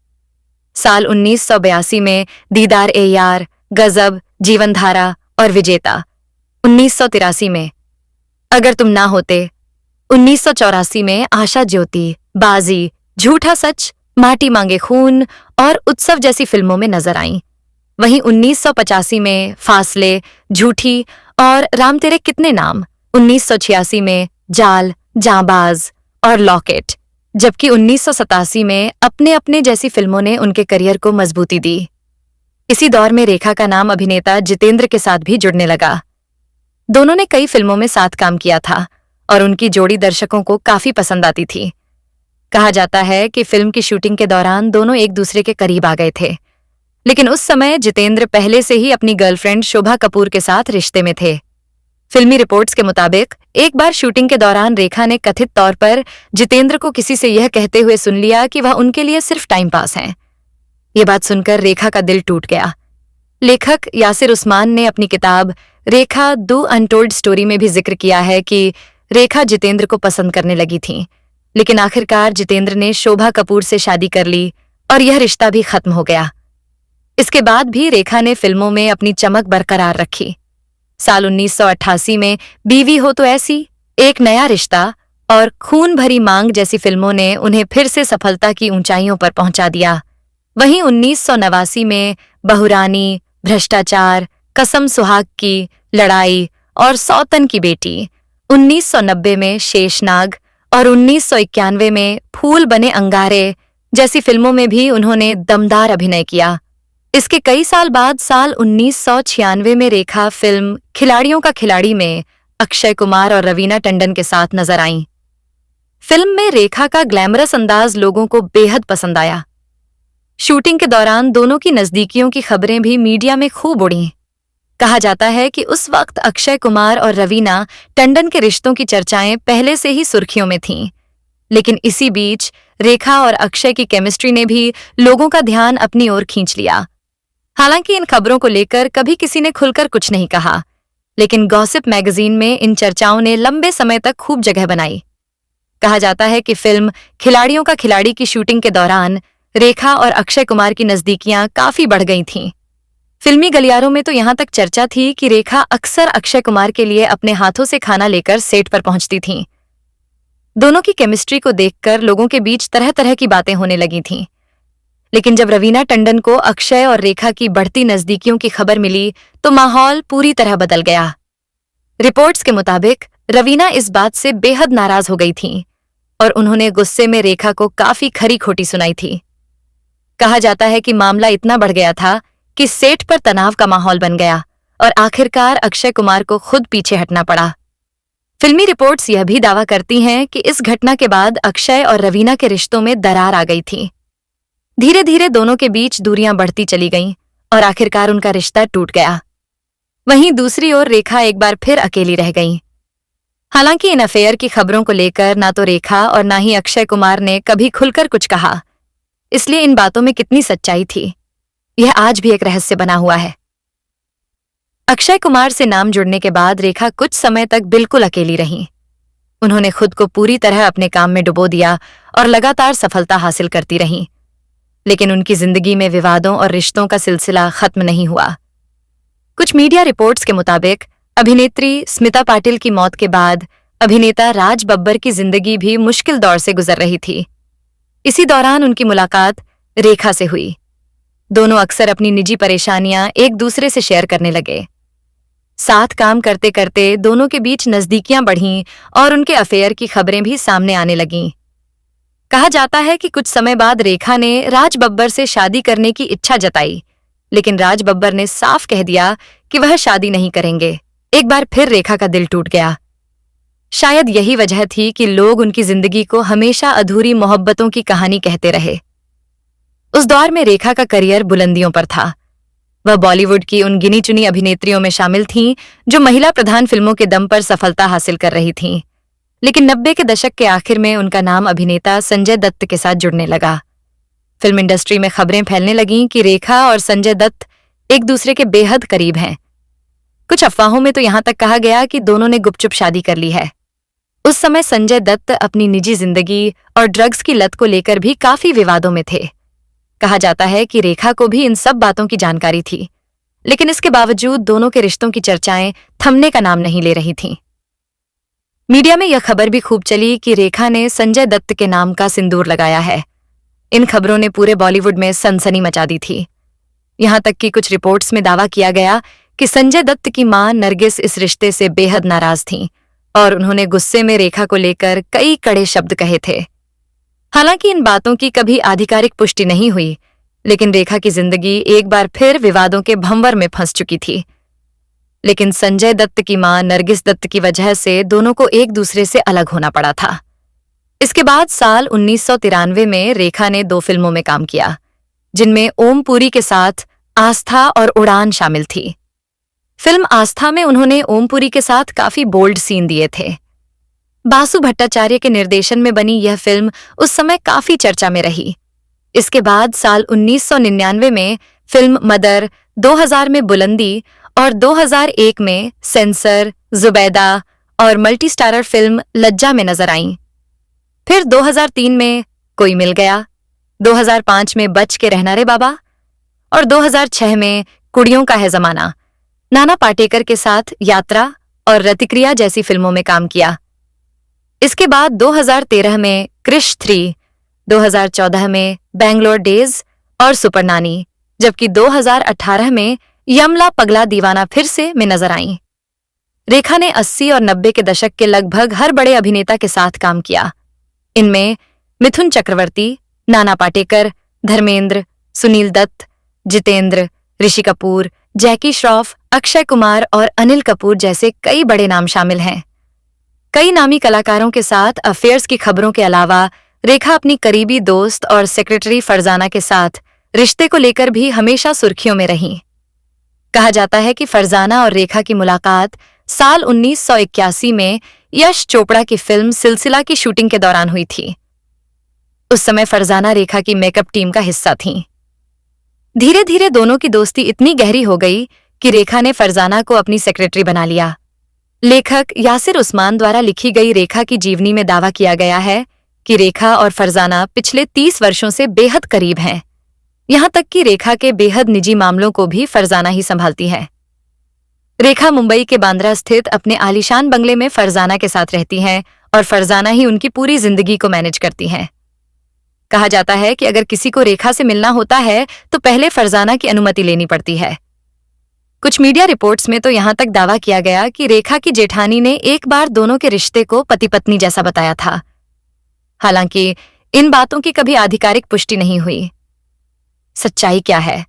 साल 1982 में दीदार ए यार, गजब, जीवनधारा और विजेता। 1983 में अगर तुम ना होते। 1984 में आशा ज्योति, बाजी, झूठा सच, माटी मांगे खून और उत्सव जैसी फिल्मों में नजर आईं। वहीं 1985 में फासले, झूठी और राम तेरे कितने नाम। 1986 में जाल, जांबाज और लॉकेट, जबकि 1987 में अपने अपने जैसी फिल्मों ने उनके करियर को मजबूती दी। इसी दौर में रेखा का नाम अभिनेता जितेंद्र के साथ भी जुड़ने लगा। दोनों ने कई फिल्मों में साथ काम किया था और उनकी जोड़ी दर्शकों को काफी पसंद आती थी। कहा जाता है कि फिल्म की शूटिंग के दौरान दोनों एक दूसरे के करीब आ गए थे, लेकिन उस समय जितेंद्र पहले से ही अपनी गर्लफ्रेंड शोभा कपूर के साथ रिश्ते में थे। फिल्मी रिपोर्ट्स के मुताबिक एक बार शूटिंग के दौरान रेखा ने कथित तौर पर जितेंद्र को किसी से यह कहते हुए सुन लिया कि वह उनके लिए सिर्फ टाइम पास हैं। ये बात सुनकर रेखा का दिल टूट गया। लेखक यासिर उस्मान ने अपनी किताब रेखा दो अनटोल्ड स्टोरी में भी जिक्र किया है कि रेखा जितेंद्र को पसंद करने लगी थी, लेकिन आखिरकार जितेंद्र ने शोभा कपूर से शादी कर ली और यह रिश्ता भी खत्म हो गया। इसके बाद भी रेखा ने फिल्मों में अपनी चमक बरकरार रखी। साल 1988 में बीवी हो तो ऐसी, एक नया रिश्ता और खून भरी मांग जैसी फिल्मों ने उन्हें फिर से सफलता की ऊंचाइयों पर पहुंचा दिया। वहीं 1989 में बहुरानी, भ्रष्टाचार, कसम सुहाग की, लड़ाई और सौतन की बेटी, 1990 में शेषनाग और 1991 में फूल बने अंगारे जैसी फिल्मों में भी उन्होंने दमदार अभिनय किया। इसके कई साल बाद साल 1996 में रेखा फिल्म खिलाड़ियों का खिलाड़ी में अक्षय कुमार और रवीना टंडन के साथ नजर आईं। फिल्म में रेखा का ग्लैमरस अंदाज लोगों को बेहद पसंद आया। शूटिंग के दौरान दोनों की नजदीकियों की खबरें भी मीडिया में खूब उड़ीं। कहा जाता है कि उस वक्त अक्षय कुमार और रवीना टंडन के रिश्तों की चर्चाएं पहले से ही सुर्खियों में थीं, लेकिन इसी बीच रेखा और अक्षय की केमिस्ट्री ने भी लोगों का ध्यान अपनी ओर खींच लिया। हालांकि इन खबरों को लेकर कभी किसी ने खुलकर कुछ नहीं कहा, लेकिन गॉसिप मैगजीन में इन चर्चाओं ने लंबे समय तक खूब जगह बनाई। कहा जाता है कि फिल्म खिलाड़ियों का खिलाड़ी की शूटिंग के दौरान रेखा और अक्षय कुमार की नजदीकियां काफी बढ़ गई थीं। फिल्मी गलियारों में तो यहां तक चर्चा थी कि रेखा अक्सर अक्षय कुमार के लिए अपने हाथों से खाना लेकर सेट पर पहुंचती थीं। दोनों की केमिस्ट्री को देखकर लोगों के बीच तरह तरह की बातें होने लगी थीं। लेकिन जब रवीना टंडन को अक्षय और रेखा की बढ़ती नजदीकियों की खबर मिली तो माहौल पूरी तरह बदल गया। रिपोर्ट्स के मुताबिक रवीना इस बात से बेहद नाराज हो गई थीं और उन्होंने गुस्से में रेखा को काफी खरी खोटी सुनाई थी। कहा जाता है कि मामला इतना बढ़ गया था कि सेट पर तनाव का माहौल बन गया और आखिरकार अक्षय कुमार को खुद पीछे हटना पड़ा। फिल्मी रिपोर्ट्स यह भी दावा करती हैं कि इस घटना के बाद अक्षय और रवीना के रिश्तों में दरार आ गई थी। धीरे धीरे दोनों के बीच दूरियां बढ़ती चली गईं और आखिरकार उनका रिश्ता टूट गया। वहीं दूसरी ओर रेखा एक बार फिर अकेली रह गईं। हालांकि इन अफेयर की खबरों को लेकर ना तो रेखा और ना ही अक्षय कुमार ने कभी खुलकर कुछ कहा, इसलिए इन बातों में कितनी सच्चाई थी, यह आज भी एक रहस्य बना हुआ है। अक्षय कुमार से नाम जुड़ने के बाद रेखा कुछ समय तक बिल्कुल अकेली रहीं। उन्होंने खुद को पूरी तरह अपने काम में डुबो दिया और लगातार सफलता हासिल करती रहीं, लेकिन उनकी जिंदगी में विवादों और रिश्तों का सिलसिला खत्म नहीं हुआ। कुछ मीडिया रिपोर्ट्स के मुताबिक अभिनेत्री स्मिता पाटिल की मौत के बाद अभिनेता राज बब्बर की जिंदगी भी मुश्किल दौर से गुजर रही थी। इसी दौरान उनकी मुलाकात रेखा से हुई। दोनों अक्सर अपनी निजी परेशानियां एक दूसरे से शेयर करने लगे। साथ काम करते करते दोनों के बीच नजदीकियां बढ़ीं और उनके अफेयर की खबरें भी सामने आने लगीं। कहा जाता है कि कुछ समय बाद रेखा ने राज बब्बर से शादी करने की इच्छा जताई, लेकिन राज बब्बर ने साफ कह दिया कि वह शादी नहीं करेंगे। एक बार फिर रेखा का दिल टूट गया। शायद यही वजह थी कि लोग उनकी जिंदगी को हमेशा अधूरी मोहब्बतों की कहानी कहते रहे। उस दौर में रेखा का करियर बुलंदियों पर था। वह बॉलीवुड की उन गिनी चुनी अभिनेत्रियों में शामिल थीं जो महिला प्रधान फिल्मों के दम पर सफलता हासिल कर रही थीं। लेकिन 90 के दशक के आखिर में उनका नाम अभिनेता संजय दत्त के साथ जुड़ने लगा। फिल्म इंडस्ट्री में खबरें फैलने लगीं कि रेखा और संजय दत्त एक दूसरे के बेहद करीब हैं। कुछ अफवाहों में तो यहां तक कहा गया कि दोनों ने गुपचुप शादी कर ली है। उस समय संजय दत्त अपनी निजी जिंदगी और ड्रग्स की लत को लेकर भी काफी विवादों में थे। कहा जाता है कि रेखा को भी इन सब बातों की जानकारी थी, लेकिन इसके बावजूद दोनों के रिश्तों की चर्चाएं थमने का नाम नहीं ले रही थीं। मीडिया में यह खबर भी खूब चली कि रेखा ने संजय दत्त के नाम का सिंदूर लगाया है। इन खबरों ने पूरे बॉलीवुड में सनसनी मचा दी थी। यहां तक कि कुछ रिपोर्ट्स में दावा किया गया कि संजय दत्त की मां नरगिस इस रिश्ते से बेहद नाराज थीं और उन्होंने गुस्से में रेखा को लेकर कई कड़े शब्द कहे थे। हालांकि इन बातों की कभी आधिकारिक पुष्टि नहीं हुई, लेकिन रेखा की जिंदगी एक बार फिर विवादों के भंवर में फंस चुकी थी। लेकिन संजय दत्त की मां नरगिस दत्त की वजह से दोनों को एक दूसरे से अलग होना पड़ा था। इसके बाद साल 1993 में रेखा ने 2 फिल्मों में काम किया, जिनमें ओम पुरी के साथ आस्था और उड़ान शामिल थी। फिल्म आस्था में उन्होंने ओमपुरी के साथ काफी बोल्ड सीन दिए थे। बासु भट्टाचार्य के निर्देशन में बनी यह फिल्म उस समय काफी चर्चा में रही। इसके बाद साल 1999 में फिल्म मदर, 2000 में बुलंदी और 2001 में सेंसर, जुबैदा और मल्टी स्टारर फिल्म लज्जा में नजर आईं। फिर 2003 में कोई मिल गया, 2005 में बच के रहना रे बाबा और 2006 में कुड़ियों का है जमाना। नाना पाटेकर के साथ यात्रा और रतिक्रिया जैसी फिल्मों में काम किया। इसके बाद 2013 में क्रिश 3, 2014 में बैंगलोर डेज और सुपर नानी, जबकि 2018 में यमला पगला दीवाना फिर से में नजर आईं। रेखा ने 80 और 90 के दशक के लगभग हर बड़े अभिनेता के साथ काम किया। इनमें मिथुन चक्रवर्ती, नाना पाटेकर, धर्मेंद्र, सुनील दत्त, जितेंद्र, ऋषि कपूर, जैकी श्रॉफ, अक्षय कुमार और अनिल कपूर जैसे कई बड़े नाम शामिल हैं। कई नामी कलाकारों के साथ अफेयर्स की खबरों के अलावा रेखा अपनी करीबी दोस्त और सेक्रेटरी फरजाना के साथ रिश्ते को लेकर भी हमेशा सुर्खियों में रहीं। कहा जाता है कि फरजाना और रेखा की मुलाकात साल 1981 में यश चोपड़ा की फिल्म सिलसिला की शूटिंग के दौरान हुई थी। उस समय फरजाना रेखा की मेकअप टीम का हिस्सा थीं। धीरे धीरे दोनों की दोस्ती इतनी गहरी हो गई कि रेखा ने फरजाना को अपनी सेक्रेटरी बना लिया। लेखक यासिर उस्मान द्वारा लिखी गई रेखा की जीवनी में दावा किया गया है कि रेखा और फरजाना पिछले 30 वर्षों से बेहद करीब हैं। यहां तक कि रेखा के बेहद निजी मामलों को भी फरजाना ही संभालती है। रेखा मुंबई के बांद्रा स्थित अपने आलीशान बंगले में फरजाना के साथ रहती हैं और फरजाना ही उनकी पूरी जिंदगी को मैनेज करती हैं। कहा जाता है कि अगर किसी को रेखा से मिलना होता है तो पहले फरजाना की अनुमति लेनी पड़ती है। कुछ मीडिया रिपोर्ट्स में तो यहां तक दावा किया गया कि रेखा की जेठानी ने एक बार दोनों के रिश्ते को पति पत्नी जैसा बताया था। हालांकि इन बातों की कभी आधिकारिक पुष्टि नहीं हुई। सच्चाई क्या है,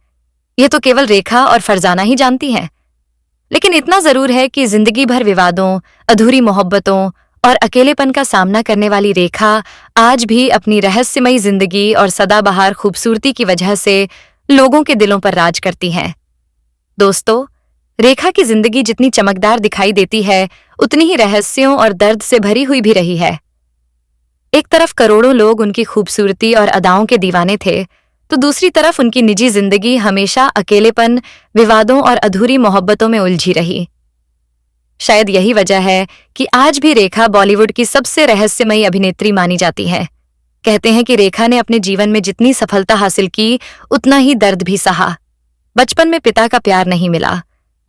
ये तो केवल रेखा और फरजाना ही जानती हैं। लेकिन इतना जरूर है कि जिंदगी भर विवादों, अधूरी मोहब्बतों और अकेलेपन का सामना करने वाली रेखा आज भी अपनी रहस्यमयी जिंदगी और सदाबहार खूबसूरती की वजह से लोगों के दिलों पर राज करती हैं। दोस्तों, रेखा की जिंदगी जितनी चमकदार दिखाई देती है, उतनी ही रहस्यों और दर्द से भरी हुई भी रही है। एक तरफ करोड़ों लोग उनकी खूबसूरती और अदाओं के दीवाने थे, तो दूसरी तरफ उनकी निजी जिंदगी हमेशा अकेलेपन, विवादों और अधूरी मोहब्बतों में उलझी रही। शायद यही वजह है कि आज भी रेखा बॉलीवुड की सबसे रहस्यमयी अभिनेत्री मानी जाती है। कहते हैं कि रेखा ने अपने जीवन में जितनी सफलता हासिल की, उतना ही दर्द भी सहा। बचपन में पिता का प्यार नहीं मिला,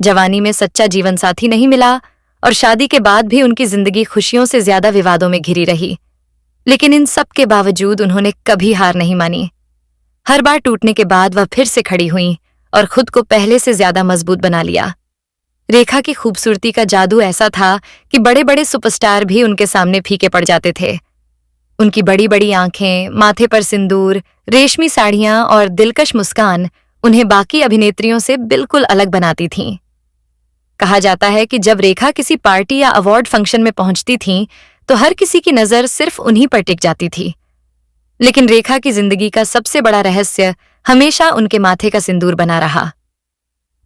जवानी में सच्चा जीवन साथी नहीं मिला और शादी के बाद भी उनकी जिंदगी खुशियों से ज्यादा विवादों में घिरी रही। लेकिन इन सब के बावजूद उन्होंने कभी हार नहीं मानी। हर बार टूटने के बाद वह फिर से खड़ी हुईं और खुद को पहले से ज्यादा मजबूत बना लिया। रेखा की खूबसूरती का जादू ऐसा था कि बड़े बड़े सुपरस्टार भी उनके सामने फीके पड़ जाते थे। उनकी बड़ी बड़ी आंखें, माथे पर सिंदूर, रेशमी साड़ियां और दिलकश मुस्कान उन्हें बाकी अभिनेत्रियों से बिल्कुल अलग बनाती थीं। कहा जाता है कि जब रेखा किसी पार्टी या अवार्ड फंक्शन में पहुंचती थीं, तो हर किसी की नजर सिर्फ उन्हीं पर टिक जाती थी। लेकिन रेखा की जिंदगी का सबसे बड़ा रहस्य हमेशा उनके माथे का सिंदूर बना रहा।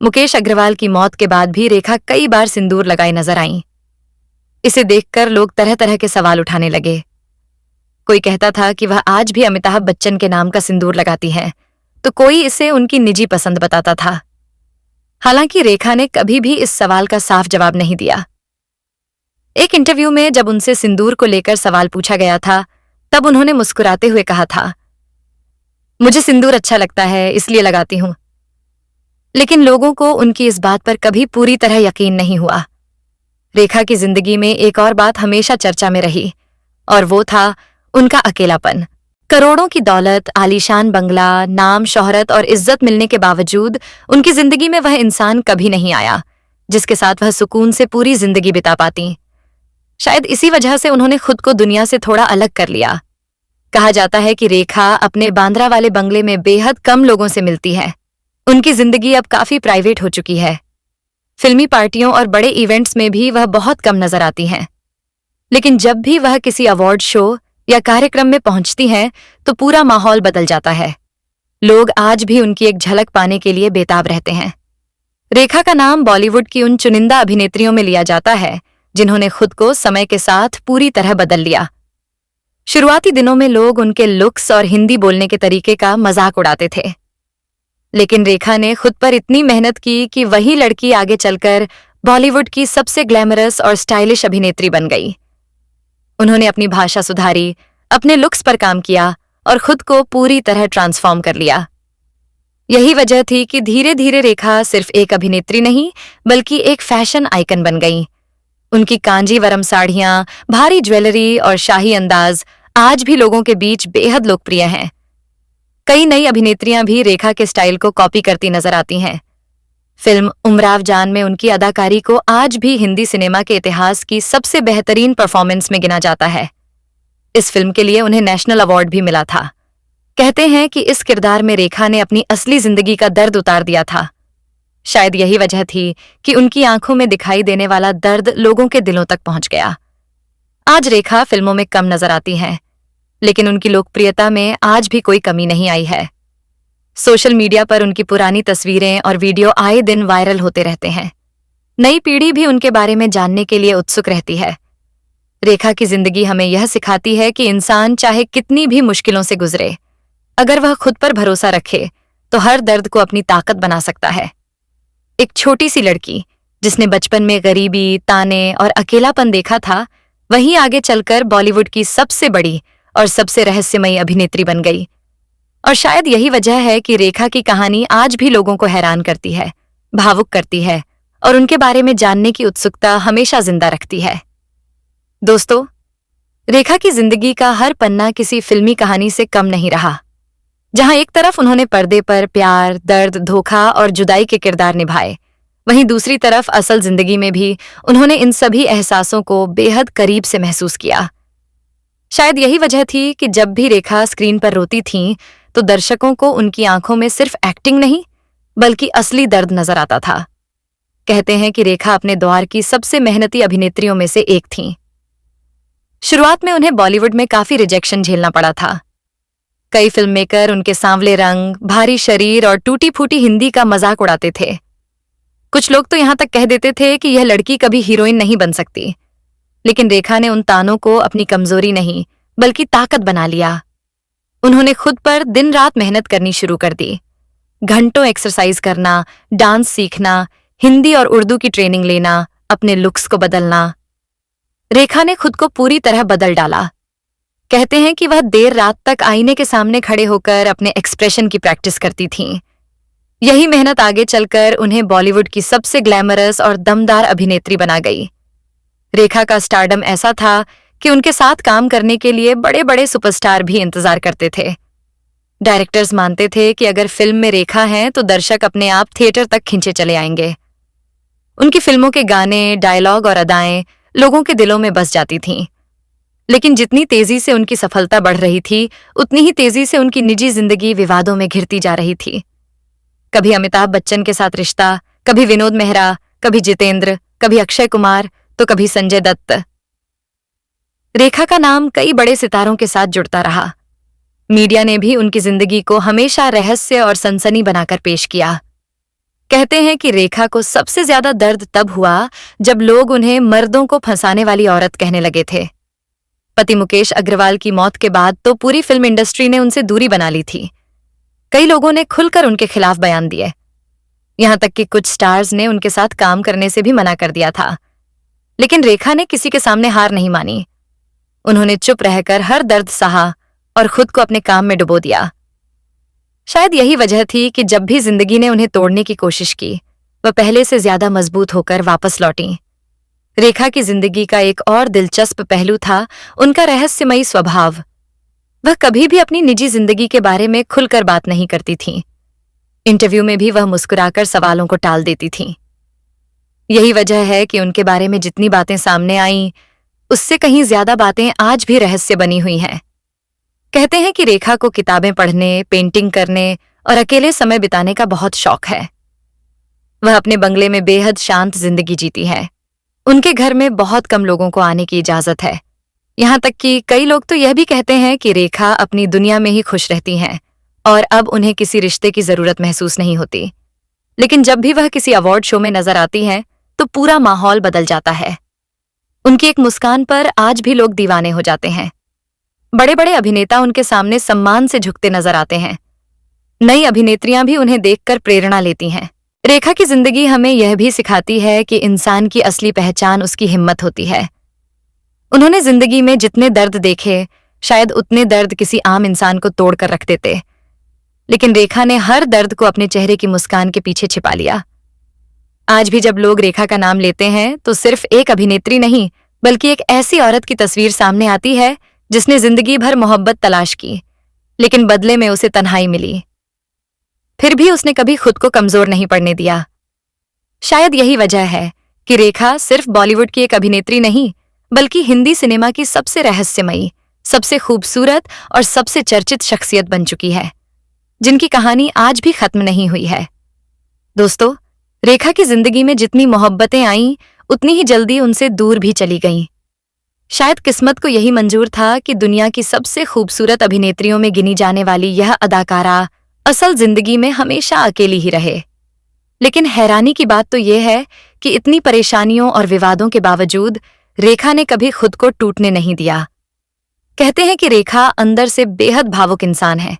मुकेश अग्रवाल की मौत के बाद भी रेखा कई बार सिंदूर लगाए नजर आईं। इसे देखकर लोग तरह तरह के सवाल उठाने लगे। कोई कहता था कि वह आज भी अमिताभ बच्चन के नाम का सिंदूर लगाती हैं, तो कोई इसे उनकी निजी पसंद बताता था। हालांकि रेखा ने कभी भी इस सवाल का साफ जवाब नहीं दिया। एक इंटरव्यू में जब उनसे सिंदूर को लेकर सवाल पूछा गया था, तब उन्होंने मुस्कुराते हुए कहा था, मुझे सिंदूर अच्छा लगता है इसलिए लगाती हूं। लेकिन लोगों को उनकी इस बात पर कभी पूरी तरह यकीन नहीं हुआ। रेखा की जिंदगी में एक और बात हमेशा चर्चा में रही और वो था उनका अकेलापन। करोड़ों की दौलत, आलीशान बंगला, नाम, शोहरत और इज्जत मिलने के बावजूद उनकी जिंदगी में वह इंसान कभी नहीं आया जिसके साथ वह सुकून से पूरी जिंदगी बिता पाती। शायद इसी वजह से उन्होंने खुद को दुनिया से थोड़ा अलग कर लिया। कहा जाता है कि रेखा अपने बांद्रा वाले बंगले में बेहद कम लोगों से मिलती है। उनकी जिंदगी अब काफी प्राइवेट हो चुकी है। फिल्मी पार्टियों और बड़े इवेंट्स में भी वह बहुत कम नजर आती हैं। लेकिन जब भी वह किसी अवार्ड शो या कार्यक्रम में पहुंचती हैं, तो पूरा माहौल बदल जाता है। लोग आज भी उनकी एक झलक पाने के लिए बेताब रहते हैं। रेखा का नाम बॉलीवुड की उन चुनिंदा अभिनेत्रियों में लिया जाता है जिन्होंने खुद को समय के साथ पूरी तरह बदल लिया। शुरुआती दिनों में लोग उनके लुक्स और हिंदी बोलने के तरीके का मजाक उड़ाते थे, लेकिन रेखा ने खुद पर इतनी मेहनत की कि वही लड़की आगे चलकर बॉलीवुड की सबसे ग्लैमरस और स्टाइलिश अभिनेत्री बन गई। उन्होंने अपनी भाषा सुधारी, अपने लुक्स पर काम किया और खुद को पूरी तरह ट्रांसफॉर्म कर लिया। यही वजह थी कि धीरे धीरे रेखा सिर्फ एक अभिनेत्री नहीं बल्कि एक फैशन आइकन बन गई। उनकी कांजीवरम साड़ियां, भारी ज्वेलरी और शाही अंदाज आज भी लोगों के बीच बेहद लोकप्रिय हैं। कई नई अभिनेत्रियां भी रेखा के स्टाइल को कॉपी करती नजर आती हैं। फिल्म उमराव जान में उनकी अदाकारी को आज भी हिंदी सिनेमा के इतिहास की सबसे बेहतरीन परफॉर्मेंस में गिना जाता है। इस फिल्म के लिए उन्हें नेशनल अवार्ड भी मिला था। कहते हैं कि इस किरदार में रेखा ने अपनी असली जिंदगी का दर्द उतार दिया था। शायद यही वजह थी कि उनकी आंखों में दिखाई देने वाला दर्द लोगों के दिलों तक पहुंच गया। आज रेखा फिल्मों में कम नजर आती हैं, लेकिन उनकी लोकप्रियता में आज भी कोई कमी नहीं आई है। सोशल मीडिया पर उनकी पुरानी तस्वीरें और वीडियो आए दिन वायरल होते रहते हैं। नई पीढ़ी भी उनके बारे में जानने के लिए उत्सुक रहती है। रेखा की जिंदगी हमें यह सिखाती है कि इंसान चाहे कितनी भी मुश्किलों से गुजरे, अगर वह खुद पर भरोसा रखे तो हर दर्द को अपनी ताकत बना सकता है। एक छोटी सी लड़की जिसने बचपन में गरीबी, ताने और अकेलापन देखा था, वहीं आगे चलकर बॉलीवुड की सबसे बड़ी और सबसे रहस्यमयी अभिनेत्री बन गई। और शायद यही वजह है कि रेखा की कहानी आज भी लोगों को हैरान करती है, भावुक करती है और उनके बारे में जानने की उत्सुकता हमेशा जिंदा रखती है। दोस्तों, रेखा की जिंदगी का हर पन्ना किसी फिल्मी कहानी से कम नहीं रहा। जहां एक तरफ उन्होंने पर्दे पर प्यार, दर्द, धोखा और जुदाई के किरदार निभाए, वहीं दूसरी तरफ असल जिंदगी में भी उन्होंने इन सभी एहसासों को बेहद करीब से महसूस किया। शायद यही वजह थी कि जब भी रेखा स्क्रीन पर रोती थीं, तो दर्शकों को उनकी आंखों में सिर्फ एक्टिंग नहीं बल्कि असली दर्द नजर आता था। कहते हैं कि रेखा अपने दौर की सबसे मेहनती अभिनेत्रियों में से एक थीं। शुरुआत में उन्हें बॉलीवुड में काफी रिजेक्शन झेलना पड़ा था। कई फिल्ममेकर उनके सांवले रंग, भारी शरीर और टूटी फूटी हिंदी का मजाक उड़ाते थे। कुछ लोग तो यहां तक कह देते थे कि यह लड़की कभी हीरोइन नहीं बन सकती। लेकिन रेखा ने उन तानों को अपनी कमजोरी नहीं बल्कि ताकत बना लिया। उन्होंने खुद पर दिन रात मेहनत करनी शुरू कर दी। घंटों एक्सरसाइज करना, डांस सीखना, हिंदी और उर्दू की ट्रेनिंग लेना, अपने लुक्स को बदलना। रेखा ने खुद को पूरी तरह बदल डाला। कहते हैं कि वह देर रात तक आईने के सामने खड़े होकर अपने एक्सप्रेशन की प्रैक्टिस करती थीं। यही मेहनत आगे चलकर उन्हें बॉलीवुड की सबसे ग्लैमरस और दमदार अभिनेत्री बना गई। रेखा का स्टारडम ऐसा था कि उनके साथ काम करने के लिए बड़े बड़े सुपरस्टार भी इंतजार करते थे। डायरेक्टर्स मानते थे कि अगर फिल्म में रेखा है तो दर्शक अपने आप थिएटर तक खींचे चले आएंगे। उनकी फिल्मों के गाने, डायलॉग और अदाएं लोगों के दिलों में बस जाती थीं। लेकिन जितनी तेजी से उनकी सफलता बढ़ रही थी, उतनी ही तेजी से उनकी निजी जिंदगी विवादों में घिरती जा रही थी। कभी अमिताभ बच्चन के साथ रिश्ता, कभी विनोद मेहरा, कभी जितेंद्र, कभी अक्षय कुमार, तो कभी संजय दत्त। रेखा का नाम कई बड़े सितारों के साथ जुड़ता रहा। मीडिया ने भी उनकी जिंदगी को हमेशा रहस्य और सनसनी बनाकर पेश किया। कहते हैं कि रेखा को सबसे ज्यादा दर्द तब हुआ जब लोग उन्हें मर्दों को फंसाने वाली औरत कहने लगे थे। पति मुकेश अग्रवाल की मौत के बाद तो पूरी फिल्म इंडस्ट्री ने उनसे दूरी बना ली थी। कई लोगों ने खुलकर उनके खिलाफ बयान दिए। यहां तक कि कुछ स्टार्स ने उनके साथ काम करने से भी मना कर दिया था। लेकिन रेखा ने किसी के सामने हार नहीं मानी। उन्होंने चुप रहकर हर दर्द सहा और खुद को अपने काम में डुबो दिया। शायद यही वजह थी कि जब भी जिंदगी ने उन्हें तोड़ने की कोशिश की, वह पहले से ज्यादा मजबूत होकर वापस लौटी। रेखा की जिंदगी का एक और दिलचस्प पहलू था उनका रहस्यमयी स्वभाव। वह कभी भी अपनी निजी जिंदगी के बारे में खुलकर बात नहीं करती थीं। इंटरव्यू में भी वह मुस्कुराकर सवालों को टाल देती थीं। यही वजह है कि उनके बारे में जितनी बातें सामने आईं, उससे कहीं ज्यादा बातें आज भी रहस्य बनी हुई हैं। कहते हैं कि रेखा को किताबें पढ़ने, पेंटिंग करने और अकेले समय बिताने का बहुत शौक है। वह अपने बंगले में बेहद शांत जिंदगी जीती है। उनके घर में बहुत कम लोगों को आने की इजाजत है। यहां तक कि कई लोग तो यह भी कहते हैं कि रेखा अपनी दुनिया में ही खुश रहती हैं और अब उन्हें किसी रिश्ते की जरूरत महसूस नहीं होती। लेकिन जब भी वह किसी अवार्ड शो में नजर आती हैं, तो पूरा माहौल बदल जाता है। उनकी एक मुस्कान पर आज भी लोग दीवाने हो जाते हैं। बड़े बड़े अभिनेता उनके सामने सम्मान से झुकते नजर आते हैं। नई अभिनेत्रियां भी उन्हें देखकर प्रेरणा लेती हैं। रेखा की जिंदगी हमें यह भी सिखाती है कि इंसान की असली पहचान उसकी हिम्मत होती है। उन्होंने जिंदगी में जितने दर्द देखे, शायद उतने दर्द किसी आम इंसान को तोड़कर रख देते, लेकिन रेखा ने हर दर्द को अपने चेहरे की मुस्कान के पीछे छिपा लिया। आज भी जब लोग रेखा का नाम लेते हैं तो सिर्फ एक अभिनेत्री नहीं, बल्कि एक ऐसी औरत की तस्वीर सामने आती है जिसने जिंदगी भर मोहब्बत तलाश की, लेकिन बदले में उसे तन्हाई मिली। फिर भी उसने कभी खुद को कमजोर नहीं पड़ने दिया। शायद यही वजह है कि रेखा सिर्फ बॉलीवुड की एक अभिनेत्री नहीं, बल्कि हिंदी सिनेमा की सबसे रहस्यमयी, सबसे खूबसूरत और सबसे चर्चित शख्सियत बन चुकी है, जिनकी कहानी आज भी खत्म नहीं हुई है। दोस्तों, रेखा की जिंदगी में जितनी मोहब्बतें आईं, उतनी ही जल्दी उनसे दूर भी चली गईं। शायद किस्मत को यही मंजूर था कि दुनिया की सबसे खूबसूरत अभिनेत्रियों में गिनी जाने वाली यह अदाकारा असल जिंदगी में हमेशा अकेली ही रहे। लेकिन हैरानी की बात तो यह है कि इतनी परेशानियों और विवादों के बावजूद रेखा ने कभी खुद को टूटने नहीं दिया। कहते हैं कि रेखा अंदर से बेहद भावुक इंसान है।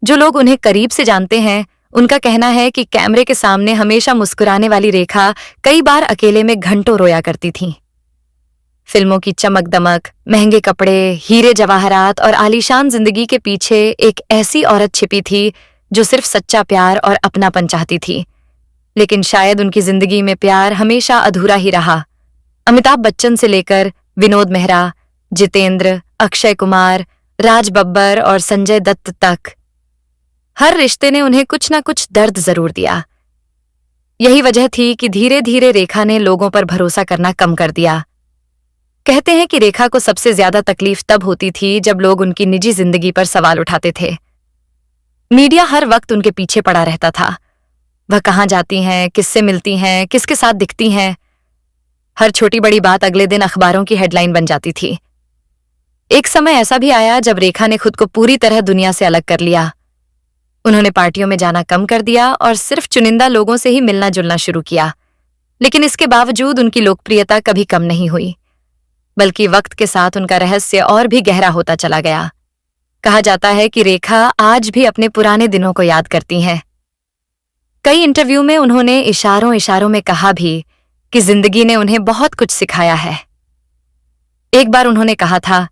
जो लोग उन्हें करीब से जानते हैं, उनका कहना है कि कैमरे के सामने हमेशा मुस्कुराने वाली रेखा कई बार अकेले में घंटों रोया करती थीं। फिल्मों की चमक दमक, महंगे कपड़े, हीरे जवाहरात और आलीशान जिंदगी के पीछे एक ऐसी औरत छिपी थी जो सिर्फ सच्चा प्यार और अपनापन चाहती थी। लेकिन शायद उनकी जिंदगी में प्यार हमेशा अधूरा ही रहा। अमिताभ बच्चन से लेकर विनोद मेहरा, जितेंद्र, अक्षय कुमार, राज बब्बर और संजय दत्त तक, हर रिश्ते ने उन्हें कुछ ना कुछ दर्द जरूर दिया। यही वजह थी कि धीरे धीरे रेखा ने लोगों पर भरोसा करना कम कर दिया। कहते हैं कि रेखा को सबसे ज्यादा तकलीफ तब होती थी जब लोग उनकी निजी जिंदगी पर सवाल उठाते थे। मीडिया हर वक्त उनके पीछे पड़ा रहता था। वह कहाँ जाती हैं, किससे मिलती हैं, किसके साथ दिखती हैं। हर छोटी बड़ी बात अगले दिन अखबारों की हेडलाइन बन जाती थी। एक समय ऐसा भी आया जब रेखा ने खुद को पूरी तरह दुनिया से अलग कर लिया। उन्होंने पार्टियों में जाना कम कर दिया और सिर्फ चुनिंदा लोगों से ही मिलना जुलना शुरू किया। लेकिन इसके बावजूद उनकी लोकप्रियता कभी कम नहीं हुई, बल्कि वक्त के साथ उनका रहस्य और भी गहरा होता चला गया। कहा जाता है कि रेखा आज भी अपने पुराने दिनों को याद करती हैं। कई इंटरव्यू में उन्होंने इशारों इशारों में कहा भी कि जिंदगी ने उन्हें बहुत कुछ सिखाया है। एक बार उन्होंने कहा था,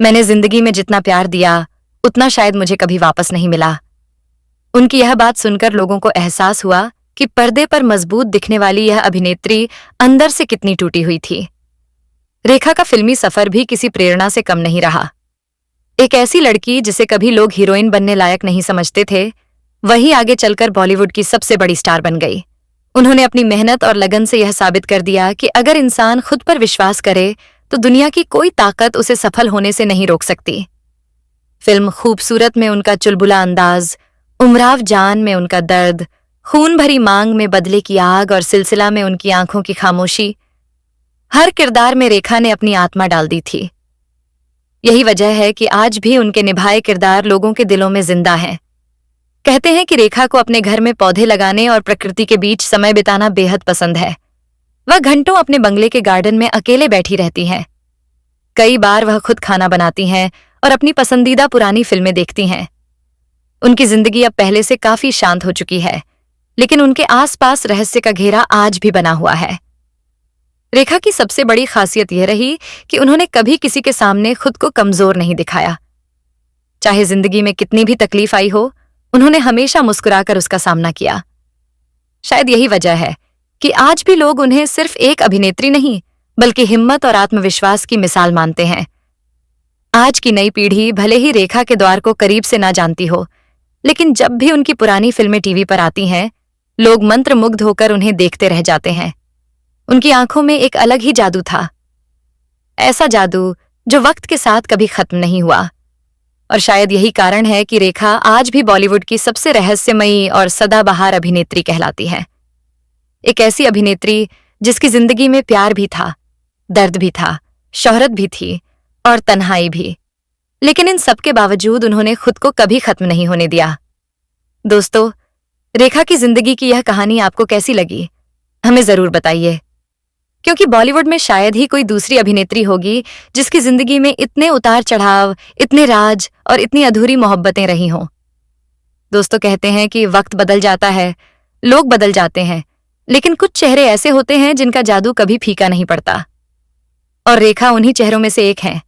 मैंने जिंदगी में जितना प्यार दिया, उतना शायद मुझे कभी वापस नहीं मिला। उनकी यह बात सुनकर लोगों को एहसास हुआ कि पर्दे पर मजबूत दिखने वाली यह अभिनेत्री अंदर से कितनी टूटी हुई थी। रेखा का फिल्मी सफर भी किसी प्रेरणा से कम नहीं रहा। एक ऐसी लड़की जिसे कभी लोग हीरोइन बनने लायक नहीं समझते थे, वही आगे चलकर बॉलीवुड की सबसे बड़ी स्टार बन गई। उन्होंने अपनी मेहनत और लगन से यह साबित कर दिया कि अगर इंसान खुद पर विश्वास करे तो दुनिया की कोई ताकत उसे सफल होने से नहीं रोक सकती। फिल्म खूबसूरत में उनका चुलबुला अंदाज, उमराव जान में उनका दर्द, खून भरी मांग में बदले की आग और सिलसिला में उनकी आंखों की खामोशी, हर किरदार में रेखा ने अपनी आत्मा डाल दी थी। यही वजह है कि आज भी उनके निभाए किरदार लोगों के दिलों में जिंदा हैं। कहते हैं कि रेखा को अपने घर में पौधे लगाने और प्रकृति के बीच समय बिताना बेहद पसंद है। वह घंटों अपने बंगले के गार्डन में अकेले बैठी रहती हैं। कई बार वह खुद खाना बनाती हैं और अपनी पसंदीदा पुरानी फिल्में देखती हैं। उनकी जिंदगी अब पहले से काफी शांत हो चुकी है, लेकिन उनके आसपास रहस्य का घेरा आज भी बना हुआ है। रेखा की सबसे बड़ी खासियत यह रही कि उन्होंने कभी किसी के सामने खुद को कमजोर नहीं दिखाया। चाहे जिंदगी में कितनी भी तकलीफ आई हो, उन्होंने हमेशा मुस्कुराकर उसका सामना किया। शायद यही वजह है कि आज भी लोग उन्हें सिर्फ एक अभिनेत्री नहीं, बल्कि हिम्मत और आत्मविश्वास की मिसाल मानते हैं। आज की नई पीढ़ी भले ही रेखा के द्वार को करीब से ना जानती हो, लेकिन जब भी उनकी पुरानी फिल्में टीवी पर आती हैं, लोग मंत्रमुग्ध होकर उन्हें देखते रह जाते हैं। उनकी आंखों में एक अलग ही जादू था, ऐसा जादू जो वक्त के साथ कभी खत्म नहीं हुआ। और शायद यही कारण है कि रेखा आज भी बॉलीवुड की सबसे रहस्यमयी और सदाबहार अभिनेत्री कहलाती है। एक ऐसी अभिनेत्री जिसकी जिंदगी में प्यार भी था, दर्द भी था, शोहरत भी थी और तन्हाई भी, लेकिन इन सब के बावजूद उन्होंने खुद को कभी खत्म नहीं होने दिया। दोस्तों, रेखा की जिंदगी की यह कहानी आपको कैसी लगी, हमें जरूर बताइए, क्योंकि बॉलीवुड में शायद ही कोई दूसरी अभिनेत्री होगी जिसकी जिंदगी में इतने उतार चढ़ाव, इतने राज और इतनी अधूरी मोहब्बतें रही हों। दोस्तों, कहते हैं कि वक्त बदल जाता है, लोग बदल जाते हैं, लेकिन कुछ चेहरे ऐसे होते हैं जिनका जादू कभी फीका नहीं पड़ता, और रेखा उन्हीं चेहरों में से एक है।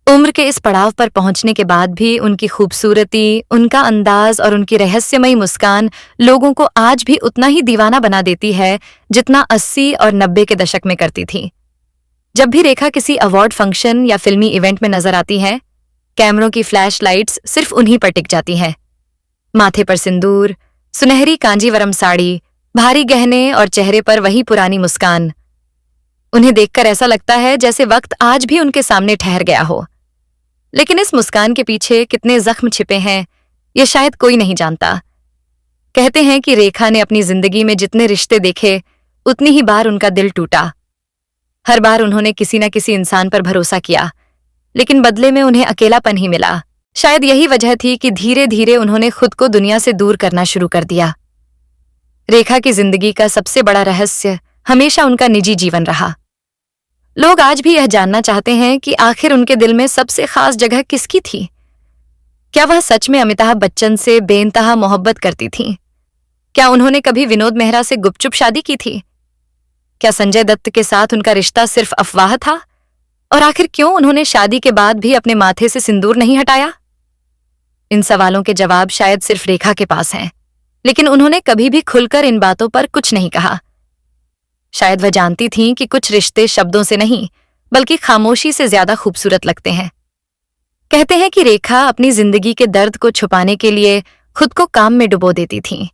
उम्र के इस पड़ाव पर पहुंचने के बाद भी उनकी खूबसूरती, उनका अंदाज और उनकी रहस्यमयी मुस्कान लोगों को आज भी उतना ही दीवाना बना देती है जितना 80 और 90 के दशक में करती थी। जब भी रेखा किसी अवार्ड फंक्शन या फिल्मी इवेंट में नजर आती हैं, कैमरों की फ्लैश लाइट्स सिर्फ उन्हीं पर टिक जाती हैं। माथे पर सिंदूर, सुनहरी कांजीवरम साड़ी, भारी गहने और चेहरे पर वही पुरानी मुस्कान। उन्हें देखकर ऐसा लगता है जैसे वक्त आज भी उनके सामने ठहर गया हो। लेकिन इस मुस्कान के पीछे कितने जख्म छिपे हैं, ये शायद कोई नहीं जानता। कहते हैं कि रेखा ने अपनी जिंदगी में जितने रिश्ते देखे, उतनी ही बार उनका दिल टूटा। हर बार उन्होंने किसी न किसी इंसान पर भरोसा किया, लेकिन बदले में उन्हें अकेलापन ही मिला। शायद यही वजह थी कि धीरे धीरे उन्होंने खुद को दुनिया से दूर करना शुरू कर दिया। रेखा की जिंदगी का सबसे बड़ा रहस्य हमेशा उनका निजी जीवन रहा। लोग आज भी यह जानना चाहते हैं कि आखिर उनके दिल में सबसे खास जगह किसकी थी। क्या वह सच में अमिताभ बच्चन से बेइंतहा मोहब्बत करती थीं? क्या उन्होंने कभी विनोद मेहरा से गुपचुप शादी की थी? क्या संजय दत्त के साथ उनका रिश्ता सिर्फ अफवाह था? और आखिर क्यों उन्होंने शादी के बाद भी अपने माथे से सिंदूर नहीं हटाया? इन सवालों के जवाब शायद सिर्फ रेखा के पास हैं, लेकिन उन्होंने कभी भी खुलकर इन बातों पर कुछ नहीं कहा। शायद वह जानती थीं कि कुछ रिश्ते शब्दों से नहीं, बल्कि खामोशी से ज्यादा खूबसूरत लगते हैं। कहते हैं कि रेखा अपनी जिंदगी के दर्द को छुपाने के लिए खुद को काम में डुबो देती थीं।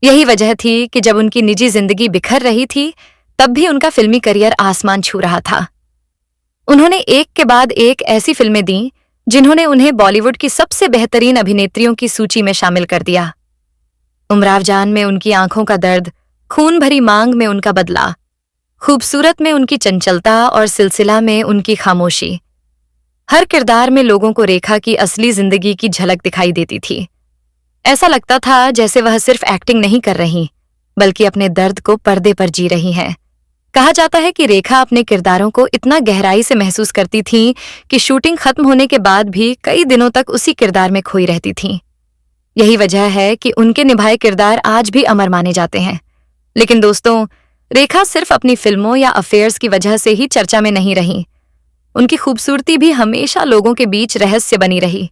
यही वजह थी कि जब उनकी निजी जिंदगी बिखर रही थी, तब भी उनका फिल्मी करियर आसमान छू रहा था। उन्होंने एक के बाद एक ऐसी फिल्में दी जिन्होंने उन्हें बॉलीवुड की सबसे बेहतरीन अभिनेत्रियों की सूची में शामिल कर दिया। उमराव जान में उनकी आंखों का दर्द, खून भरी मांग में उनका बदला, खूबसूरत में उनकी चंचलता और सिलसिला में उनकी खामोशी। हर किरदार में लोगों को रेखा की असली जिंदगी की झलक दिखाई देती थी। ऐसा लगता था जैसे वह सिर्फ एक्टिंग नहीं कर रही, बल्कि अपने दर्द को पर्दे पर जी रही हैं। कहा जाता है कि रेखा अपने किरदारों को इतना गहराई से महसूस करती थीं कि शूटिंग खत्म होने के बाद भी कई दिनों तक उसी किरदार में खोई रहती थीं। यही वजह है कि उनके निभाए किरदार आज भी अमर माने जाते हैं। लेकिन दोस्तों, रेखा सिर्फ अपनी फिल्मों या अफेयर्स की वजह से ही चर्चा में नहीं रही। उनकी खूबसूरती भी हमेशा लोगों के बीच रहस्य बनी रही।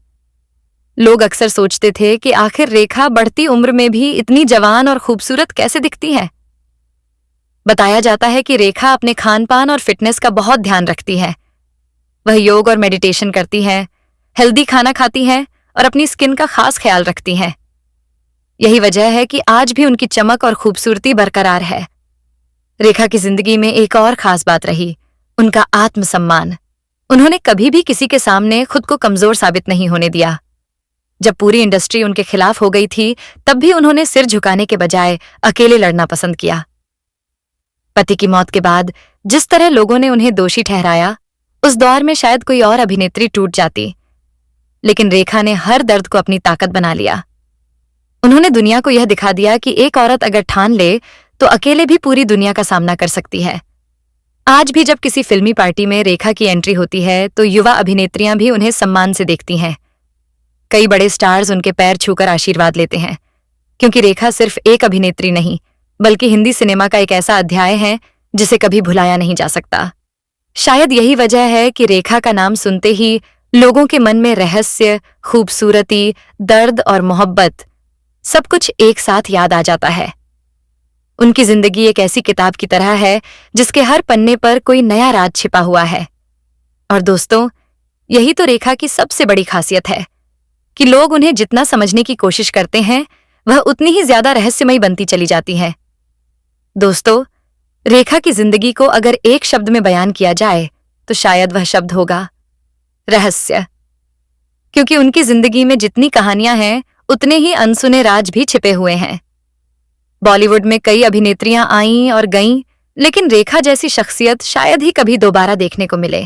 लोग अक्सर सोचते थे कि आखिर रेखा बढ़ती उम्र में भी इतनी जवान और खूबसूरत कैसे दिखती है। बताया जाता है कि रेखा अपने खान पान और फिटनेस का बहुत ध्यान रखती है। वह योग और मेडिटेशन करती हैं, हेल्दी खाना खाती हैं और अपनी स्किन का खास ख्याल रखती हैं। यही वजह है कि आज भी उनकी चमक और खूबसूरती बरकरार है। रेखा की जिंदगी में एक और खास बात रही, उनका आत्मसम्मान। उन्होंने कभी भी किसी के सामने खुद को कमजोर साबित नहीं होने दिया। जब पूरी इंडस्ट्री उनके खिलाफ हो गई थी, तब भी उन्होंने सिर झुकाने के बजाय अकेले लड़ना पसंद किया। पति की मौत के बाद जिस तरह लोगों ने उन्हें दोषी ठहराया, उस दौर में शायद कोई और अभिनेत्री टूट जाती। लेकिन रेखा ने हर दर्द को अपनी ताकत बना लिया। उन्होंने दुनिया को यह दिखा दिया कि एक औरत अगर ठान ले तो अकेले भी पूरी दुनिया का सामना कर सकती है। आज भी जब किसी फिल्मी पार्टी में रेखा की एंट्री होती है तो युवा अभिनेत्रियां भी उन्हें सम्मान से देखती हैं। कई बड़े स्टार्स उनके पैर छूकर आशीर्वाद लेते हैं, क्योंकि रेखा सिर्फ एक अभिनेत्री नहीं, बल्कि हिंदी सिनेमा का एक ऐसा अध्याय है जिसे कभी भुलाया नहीं जा सकता। शायद यही वजह है कि रेखा का नाम सुनते ही लोगों के मन में रहस्य, खूबसूरती, दर्द और मोहब्बत सब कुछ एक साथ याद आ जाता है। उनकी जिंदगी एक ऐसी किताब की तरह है जिसके हर पन्ने पर कोई नया राज छिपा हुआ है। और दोस्तों, यही तो रेखा की सबसे बड़ी खासियत है कि लोग उन्हें जितना समझने की कोशिश करते हैं, वह उतनी ही ज्यादा रहस्यमयी बनती चली जाती है। दोस्तों, रेखा की जिंदगी को अगर एक शब्द में बयान किया जाए तो शायद वह शब्द होगा रहस्य। क्योंकि उनकी जिंदगी में जितनी कहानियां हैं, उतने ही अनसुने राज भी छिपे हुए हैं। बॉलीवुड में कई अभिनेत्रियां आईं और गईं, लेकिन रेखा जैसी शख्सियत शायद ही कभी दोबारा देखने को मिले।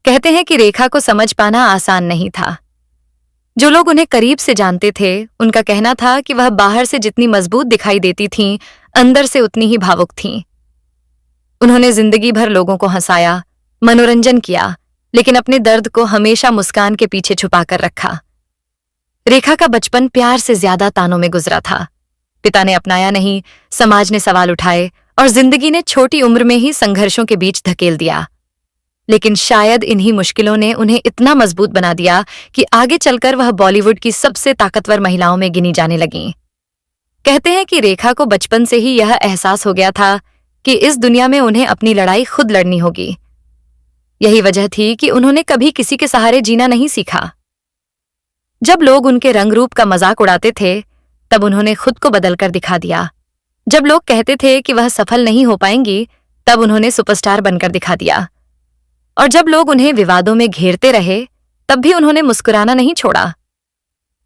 कहते हैं कि रेखा को समझ पाना आसान नहीं था। जो लोग उन्हें करीब से जानते थे, उनका कहना था कि वह बाहर से जितनी मजबूत दिखाई देती थीं, अंदर से उतनी ही भावुक थीं। उन्होंने जिंदगी भर लोगों को हंसाया, मनोरंजन किया, लेकिन अपने दर्द को हमेशा मुस्कान के पीछे छुपा कर रखा। रेखा का बचपन प्यार से ज्यादा तानों में गुजरा था। पिता ने अपनाया नहीं, समाज ने सवाल उठाए और जिंदगी ने छोटी उम्र में ही संघर्षों के बीच धकेल दिया। लेकिन शायद इन्हीं मुश्किलों ने उन्हें इतना मजबूत बना दिया कि आगे चलकर वह बॉलीवुड की सबसे ताकतवर महिलाओं में गिनी जाने लगीं। कहते हैं कि रेखा को बचपन से ही यह एहसास हो गया था कि इस दुनिया में उन्हें अपनी लड़ाई खुद लड़नी होगी। यही वजह थी कि उन्होंने कभी किसी के सहारे जीना नहीं सीखा। जब लोग उनके रंग रूप का मजाक उड़ाते थे, तब उन्होंने खुद को बदलकर दिखा दिया। जब लोग कहते थे कि वह सफल नहीं हो पाएंगी, तब उन्होंने सुपरस्टार बनकर दिखा दिया। और जब लोग उन्हें विवादों में घेरते रहे, तब भी उन्होंने मुस्कुराना नहीं छोड़ा।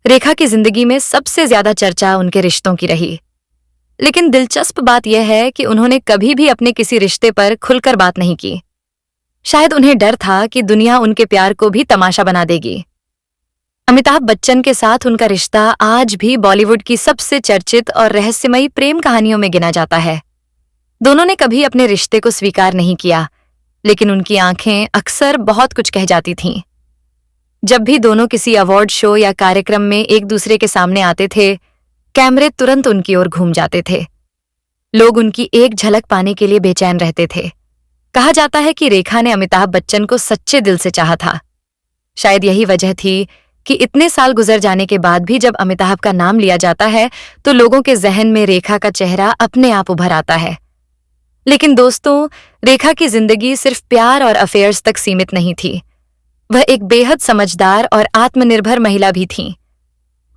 रेखा की जिंदगी में सबसे ज्यादा चर्चा उनके रिश्तों की रही। लेकिन दिलचस्प बात यह है कि उन्होंने कभी भी अपने किसी रिश्ते पर खुलकर बात नहीं की। शायद उन्हें डर था कि दुनिया उनके प्यार को भी तमाशा बना देगी। अमिताभ बच्चन के साथ उनका रिश्ता आज भी बॉलीवुड की सबसे चर्चित और रहस्यमयी प्रेम कहानियों में गिना जाता है। दोनों ने कभी अपने रिश्ते को स्वीकार नहीं किया, लेकिन उनकी आंखें अक्सर बहुत कुछ कह जाती थीं। जब भी दोनों किसी अवार्ड शो या कार्यक्रम में एक दूसरे के सामने आते थे, कैमरे तुरंत उनकी ओर घूम जाते थे। लोग उनकी एक झलक पाने के लिए बेचैन रहते थे। कहा जाता है कि रेखा ने अमिताभ बच्चन को सच्चे दिल से चाहा था। शायद यही वजह थी कि इतने साल गुजर जाने के बाद भी जब अमिताभ का नाम लिया जाता है, तो लोगों के जहन में रेखा का चेहरा अपने आप उभर आता है। लेकिन दोस्तों, रेखा की जिंदगी सिर्फ प्यार और अफेयर्स तक सीमित नहीं थी। वह एक बेहद समझदार और आत्मनिर्भर महिला भी थीं।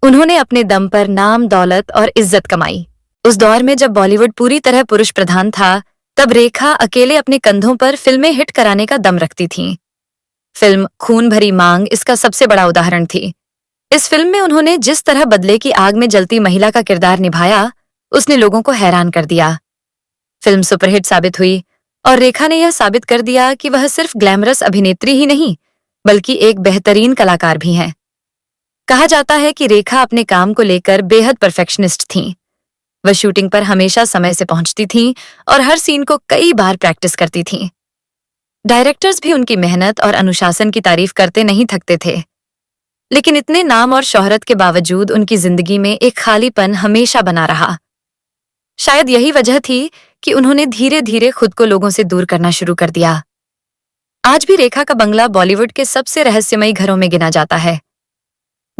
उन्होंने अपने दम पर नाम, दौलत और इज्जत कमाई। उस दौर में जब बॉलीवुड पूरी तरह पुरुष प्रधान था, तब रेखा अकेले अपने कंधों पर फिल्में हिट कराने का दम रखती थीं। फिल्म खून भरी मांग इसका सबसे बड़ा उदाहरण थी। इस फिल्म में उन्होंने जिस तरह बदले की आग में जलती महिला का किरदार निभाया, उसने लोगों को हैरान कर दिया। फिल्म सुपरहिट साबित हुई और रेखा ने यह साबित कर दिया कि वह सिर्फ ग्लैमरस अभिनेत्री ही नहीं, बल्कि एक बेहतरीन कलाकार भी हैं। कहा जाता है कि रेखा अपने काम को लेकर बेहद परफेक्शनिस्ट थीं। वह शूटिंग पर हमेशा समय से पहुंचती थीं और हर सीन को कई बार प्रैक्टिस करती थीं। डायरेक्टर्स भी उनकी मेहनत और अनुशासन की तारीफ करते नहीं थकते थे। लेकिन इतने नाम और शोहरत के बावजूद उनकी जिंदगी में एक खालीपन हमेशा बना रहा। शायद यही वजह थी कि उन्होंने धीरे धीरे खुद को लोगों से दूर करना शुरू कर दिया। आज भी रेखा का बंगला बॉलीवुड के सबसे रहस्यमयी घरों में गिना जाता है।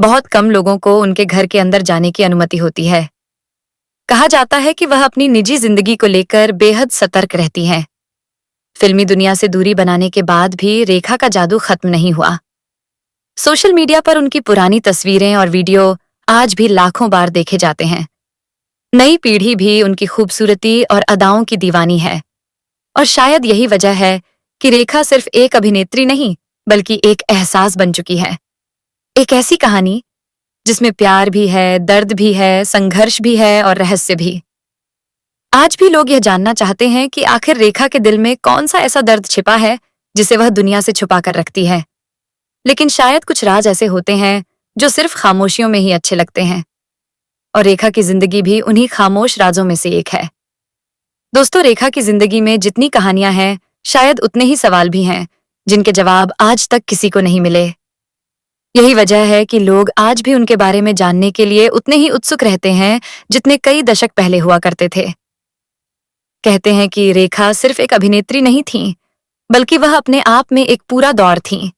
बहुत कम लोगों को उनके घर के अंदर जाने की अनुमति होती है। कहा जाता है कि वह अपनी निजी जिंदगी को लेकर बेहद सतर्क रहती हैं। फिल्मी दुनिया से दूरी बनाने के बाद भी रेखा का जादू खत्म नहीं हुआ। सोशल मीडिया पर उनकी पुरानी तस्वीरें और वीडियो आज भी लाखों बार देखे जाते हैं। नई पीढ़ी भी उनकी खूबसूरती और अदाओं की दीवानी है। और शायद यही वजह है कि रेखा सिर्फ एक अभिनेत्री नहीं, बल्कि एक एहसास बन चुकी है। एक ऐसी कहानी जिसमें प्यार भी है, दर्द भी है, संघर्ष भी है और रहस्य भी। आज भी लोग यह जानना चाहते हैं कि आखिर रेखा के दिल में कौन सा ऐसा दर्द छिपा है जिसे वह दुनिया से छुपा कर रखती है। लेकिन शायद कुछ राज ऐसे होते हैं जो सिर्फ खामोशियों में ही अच्छे लगते हैं। और रेखा की जिंदगी भी उन्हीं खामोश राजों में से एक है। दोस्तों, रेखा की जिंदगी में जितनी कहानियां हैं, शायद उतने ही सवाल भी हैं जिनके जवाब आज तक किसी को नहीं मिले। यही वजह है कि लोग आज भी उनके बारे में जानने के लिए उतने ही उत्सुक रहते हैं जितने कई दशक पहले हुआ करते थे। कहते हैं कि रेखा सिर्फ एक अभिनेत्री नहीं थी, बल्कि वह अपने आप में एक पूरा दौर थी।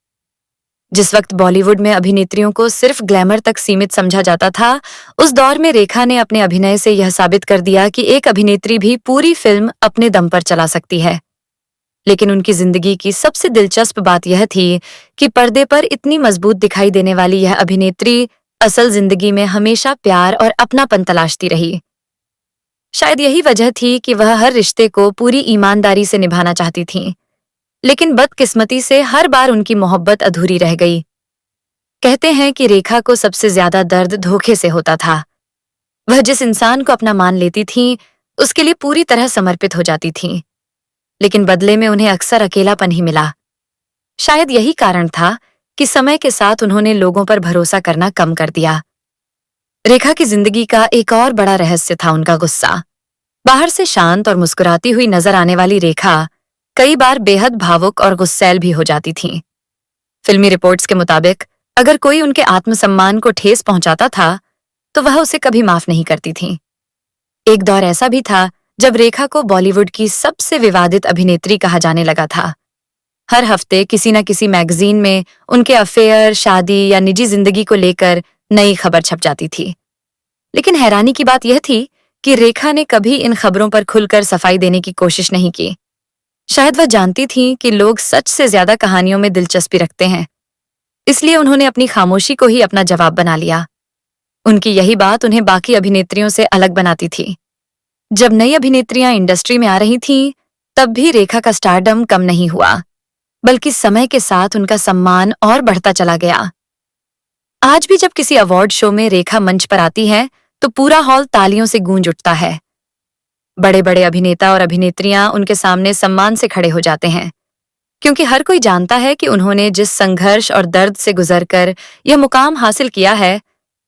जिस वक्त बॉलीवुड में अभिनेत्रियों को सिर्फ ग्लैमर तक सीमित समझा जाता था, उस दौर में रेखा ने अपने अभिनय से यह साबित कर दिया कि एक अभिनेत्री भी पूरी फिल्म अपने दम पर चला सकती है। लेकिन उनकी जिंदगी की सबसे दिलचस्प बात यह थी कि पर्दे पर इतनी मजबूत दिखाई देने वाली यह अभिनेत्री असल जिंदगी में हमेशा प्यार और अपनापन तलाशती रही। शायद यही वजह थी कि वह हर रिश्ते को पूरी ईमानदारी से निभाना चाहती थीं। लेकिन बदकिस्मती से हर बार उनकी मोहब्बत अधूरी रह गई। कहते हैं कि रेखा को सबसे ज्यादा दर्द धोखे से होता था। वह जिस इंसान को अपना मान लेती थीं, उसके लिए पूरी तरह समर्पित हो जाती थीं, लेकिन बदले में उन्हें अक्सर अकेलापन ही मिला। शायद यही कारण था कि समय के साथ उन्होंने लोगों पर भरोसा करना कम कर दिया। रेखा की जिंदगी का एक और बड़ा रहस्य था उनका गुस्सा। बाहर से शांत और मुस्कुराती हुई नजर आने वाली रेखा कई बार बेहद भावुक और गुस्सैल भी हो जाती थीं। फिल्मी रिपोर्ट्स के मुताबिक अगर कोई उनके आत्मसम्मान को ठेस पहुंचाता था तो वह उसे कभी माफ नहीं करती थीं। एक दौर ऐसा भी था जब रेखा को बॉलीवुड की सबसे विवादित अभिनेत्री कहा जाने लगा था। हर हफ्ते किसी न किसी मैगजीन में उनके अफेयर, शादी या निजी जिंदगी को लेकर नई खबर छप जाती थी। लेकिन हैरानी की बात यह थी कि रेखा ने कभी इन खबरों पर खुलकर सफाई देने की कोशिश नहीं की। शायद वह जानती थीं कि लोग सच से ज्यादा कहानियों में दिलचस्पी रखते हैं, इसलिए उन्होंने अपनी खामोशी को ही अपना जवाब बना लिया। उनकी यही बात उन्हें बाकी अभिनेत्रियों से अलग बनाती थी। जब नई अभिनेत्रियां इंडस्ट्री में आ रही थीं, तब भी रेखा का स्टारडम कम नहीं हुआ, बल्कि समय के साथ उनका सम्मान और बढ़ता चला गया। आज भी जब किसी अवार्ड शो में रेखा मंच पर आती है तो पूरा हॉल तालियों से गूंज उठता है। बड़े बड़े अभिनेता और अभिनेत्रियां उनके सामने सम्मान से खड़े हो जाते हैं, क्योंकि हर कोई जानता है कि उन्होंने जिस संघर्ष और दर्द से गुजरकर यह मुकाम हासिल किया है,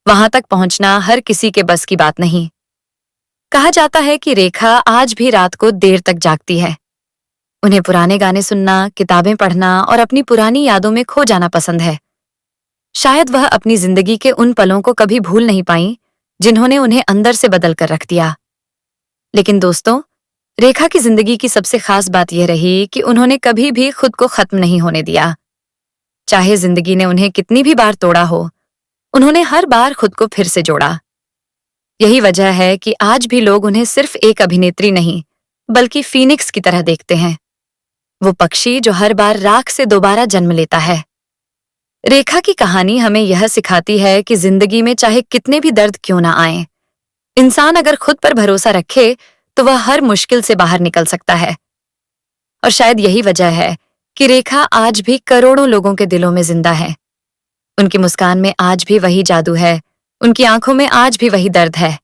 वहां तक पहुंचना हर किसी के बस की बात नहीं। कहा जाता है कि रेखा आज भी रात को देर तक जागती है। उन्हें पुराने गाने सुनना, किताबें पढ़ना और अपनी पुरानी यादों में खो जाना पसंद है। शायद वह अपनी जिंदगी के उन पलों को कभी भूल नहीं पाई जिन्होंने उन्हें अंदर से बदल कर रख दिया। लेकिन दोस्तों, रेखा की जिंदगी की सबसे खास बात यह रही कि उन्होंने कभी भी खुद को खत्म नहीं होने दिया। चाहे जिंदगी ने उन्हें कितनी भी बार तोड़ा हो, उन्होंने हर बार खुद को फिर से जोड़ा। यही वजह है कि आज भी लोग उन्हें सिर्फ एक अभिनेत्री नहीं, बल्कि फीनिक्स की तरह देखते हैं, वो पक्षी जो हर बार राख से दोबारा जन्म लेता है। रेखा की कहानी हमें यह सिखाती है कि जिंदगी में चाहे कितने भी दर्द क्यों ना आए, इंसान अगर खुद पर भरोसा रखे तो वह हर मुश्किल से बाहर निकल सकता है। और शायद यही वजह है कि रेखा आज भी करोड़ों लोगों के दिलों में जिंदा है। उनकी मुस्कान में आज भी वही जादू है, उनकी आंखों में आज भी वही दर्द है,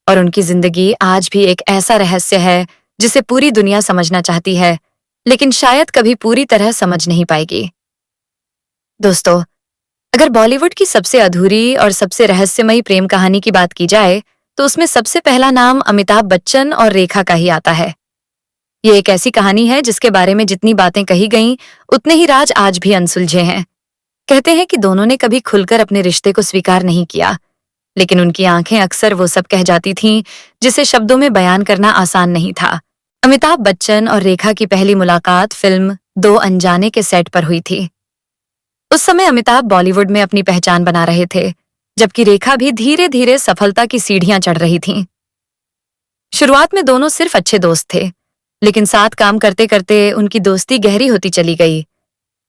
और उनकी जिंदगी आज भी एक ऐसा रहस्य है जिसे पूरी दुनिया समझना चाहती है, लेकिन शायद कभी पूरी तरह समझ नहीं पाएगी। दोस्तों, अगर बॉलीवुड की सबसे अधूरी और सबसे रहस्यमयी प्रेम कहानी की बात की जाए तो उसमें सबसे पहला नाम अमिताभ बच्चन और रेखा का ही आता है। ये एक ऐसी कहानी है जिसके बारे में जितनी बातें कही गईं, उतने ही राज आज भी अनसुलझे हैं। कहते हैं कि दोनों ने कभी खुलकर अपने रिश्ते को स्वीकार नहीं किया, लेकिन उनकी आंखें अक्सर वो सब कह जाती थीं जिसे शब्दों में बयान करना आसान नहीं था। अमिताभ बच्चन और रेखा की पहली मुलाकात फिल्म दो अनजाने के सेट पर हुई थी। उस समय अमिताभ बॉलीवुड में अपनी पहचान बना रहे थे, जबकि रेखा भी धीरे धीरे सफलता की सीढ़ियां चढ़ रही थीं। शुरुआत में दोनों सिर्फ अच्छे दोस्त थे, लेकिन साथ काम करते करते उनकी दोस्ती गहरी होती चली गई।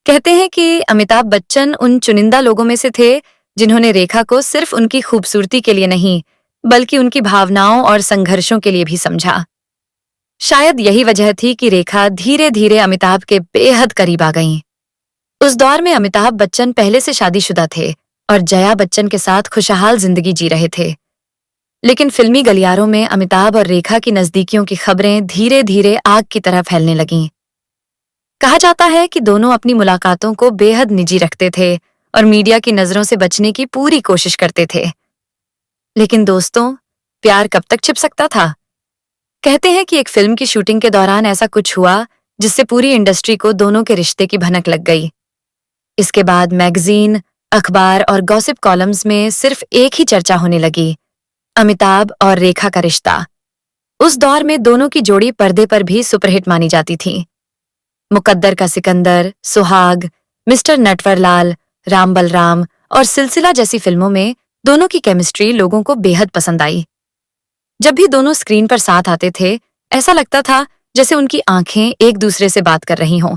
कहते हैं कि अमिताभ बच्चन उन चुनिंदा लोगों में से थे जिन्होंने रेखा को सिर्फ उनकी खूबसूरती के लिए नहीं, बल्कि उनकी भावनाओं और संघर्षों के लिए भी समझा। शायद यही वजह थी कि रेखा धीरे धीरे अमिताभ के बेहद करीब आ गईं। उस दौर में अमिताभ बच्चन पहले से शादीशुदा थे और जया बच्चन के साथ खुशहाल जिंदगी जी रहे थे। लेकिन फिल्मी गलियारों में अमिताभ और रेखा की नजदीकियों की खबरें धीरे धीरे आग की तरह फैलने लगीं। कहा जाता है कि दोनों अपनी मुलाकातों को बेहद निजी रखते थे और मीडिया की नजरों से बचने की पूरी कोशिश करते थे। लेकिन दोस्तों, प्यार कब तक छिप सकता था? कहते हैं कि एक फिल्म की शूटिंग के दौरान ऐसा कुछ हुआ जिससे पूरी इंडस्ट्री को दोनों के रिश्ते की भनक लग गई। इसके बाद मैगजीन, अखबार और गॉसिप कॉलम्स में सिर्फ एक ही चर्चा होने लगी, अमिताभ और रेखा का रिश्ता। उस दौर में दोनों की जोड़ी पर्दे पर भी सुपरहिट मानी जाती थी। मुकद्दर का सिकंदर, सुहाग, मिस्टर नटवरलाल, राम बलराम और सिलसिला जैसी फिल्मों में दोनों की केमिस्ट्री लोगों को बेहद पसंद आई। जब भी दोनों स्क्रीन पर साथ आते थे, ऐसा लगता था जैसे उनकी आंखें एक दूसरे से बात कर रही हों।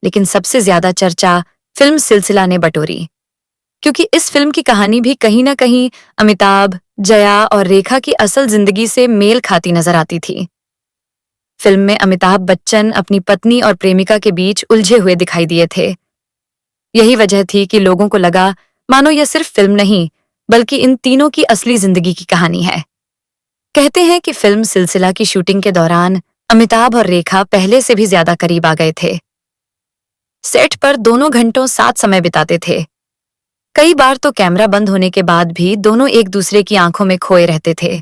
लेकिन सबसे ज्यादा चर्चा फिल्म सिलसिला ने बटोरी, क्योंकि इस फिल्म की कहानी भी कहीं ना कहीं अमिताभ, जया और रेखा की असल जिंदगी से मेल खाती नजर आती थी। फिल्म में अमिताभ बच्चन अपनी पत्नी और प्रेमिका के बीच उलझे हुए दिखाई दिए थे। यही वजह थी कि लोगों को लगा मानो यह सिर्फ फिल्म नहीं, बल्कि इन तीनों की असली जिंदगी की कहानी है। कहते हैं कि फिल्म सिलसिला की शूटिंग के दौरान अमिताभ और रेखा पहले से भी ज्यादा करीब आ गए थे। सेट पर दोनों घंटों साथ समय बिताते थे। कई बार तो कैमरा बंद होने के बाद भी दोनों एक दूसरे की आंखों में खोए रहते थे।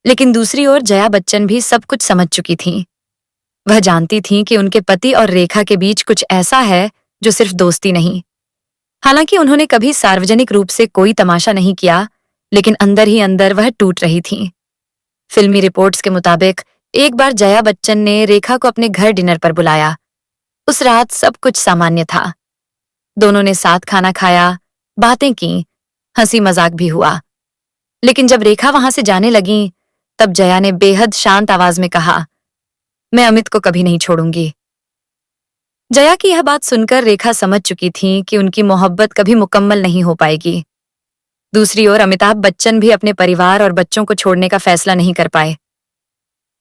लेकिन दूसरी ओर जया बच्चन भी सब कुछ समझ चुकी थीं। वह जानती थीं कि उनके पति और रेखा के बीच कुछ ऐसा है जो सिर्फ दोस्ती नहीं। हालांकि उन्होंने कभी सार्वजनिक रूप से कोई तमाशा नहीं किया, लेकिन अंदर ही अंदर वह टूट रही थीं। फिल्मी रिपोर्ट्स के मुताबिक एक बार जया बच्चन ने रेखा को अपने घर डिनर पर बुलाया। उस रात सब कुछ सामान्य था। दोनों ने साथ खाना खाया, बातें की, हंसी मजाक भी हुआ। लेकिन जब रेखा वहां से जाने लगी, तब जया ने बेहद शांत आवाज में कहा, मैं अमित को कभी नहीं छोड़ूंगी। जया की यह बात सुनकर रेखा समझ चुकी थी कि उनकी मोहब्बत कभी मुकम्मल नहीं हो पाएगी। दूसरी ओर अमिताभ बच्चन भी अपने परिवार और बच्चों को छोड़ने का फैसला नहीं कर पाए।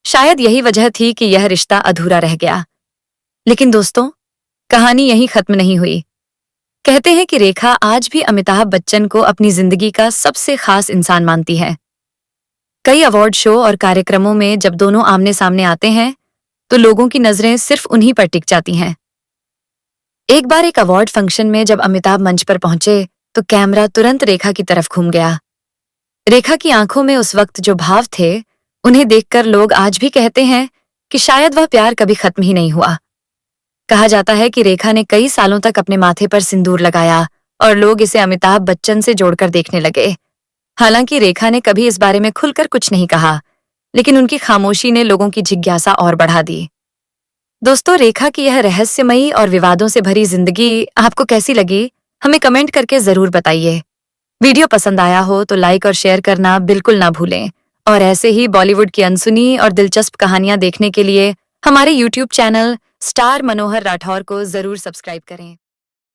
शायद यही वजह थी कि यह रिश्ता अधूरा रह गया। लेकिन दोस्तों, कहानी यहीं खत्म नहीं हुई। कहते हैं कि रेखा आज भी अमिताभ बच्चन को अपनी जिंदगी का सबसे खास इंसान मानती है। कई अवार्ड शो और कार्यक्रमों में जब दोनों आमने सामने आते हैं, तो लोगों की नजरें सिर्फ उन्हीं पर टिक जाती हैं। एक बार एक अवार्ड फंक्शन में जब अमिताभ मंच पर पहुंचे, तो कैमरा तुरंत रेखा की तरफ घूम गया। रेखा की आंखों में उस वक्त जो भाव थे, उन्हें देखकर लोग आज भी कहते हैं कि शायद वह प्यार कभी खत्म ही नहीं हुआ। कहा जाता है कि रेखा ने कई सालों तक अपने माथे पर सिंदूर लगाया और लोग इसे अमिताभ बच्चन से जोड़कर देखने लगे। हालांकि रेखा ने कभी इस बारे में खुलकर कुछ नहीं कहा, लेकिन उनकी खामोशी ने लोगों की जिज्ञासा और बढ़ा दी। दोस्तों, रेखा की यह रहस्यमयी और विवादों से भरी जिंदगी आपको कैसी लगी? हमें कमेंट करके जरूर बताइए। वीडियो पसंद आया हो तो लाइक और शेयर करना बिल्कुल ना भूलें। और ऐसे ही बॉलीवुड की अनसुनी और दिलचस्प कहानियां देखने के लिए हमारे YouTube चैनल स्टार मनोहर राठौर को जरूर सब्सक्राइब करें।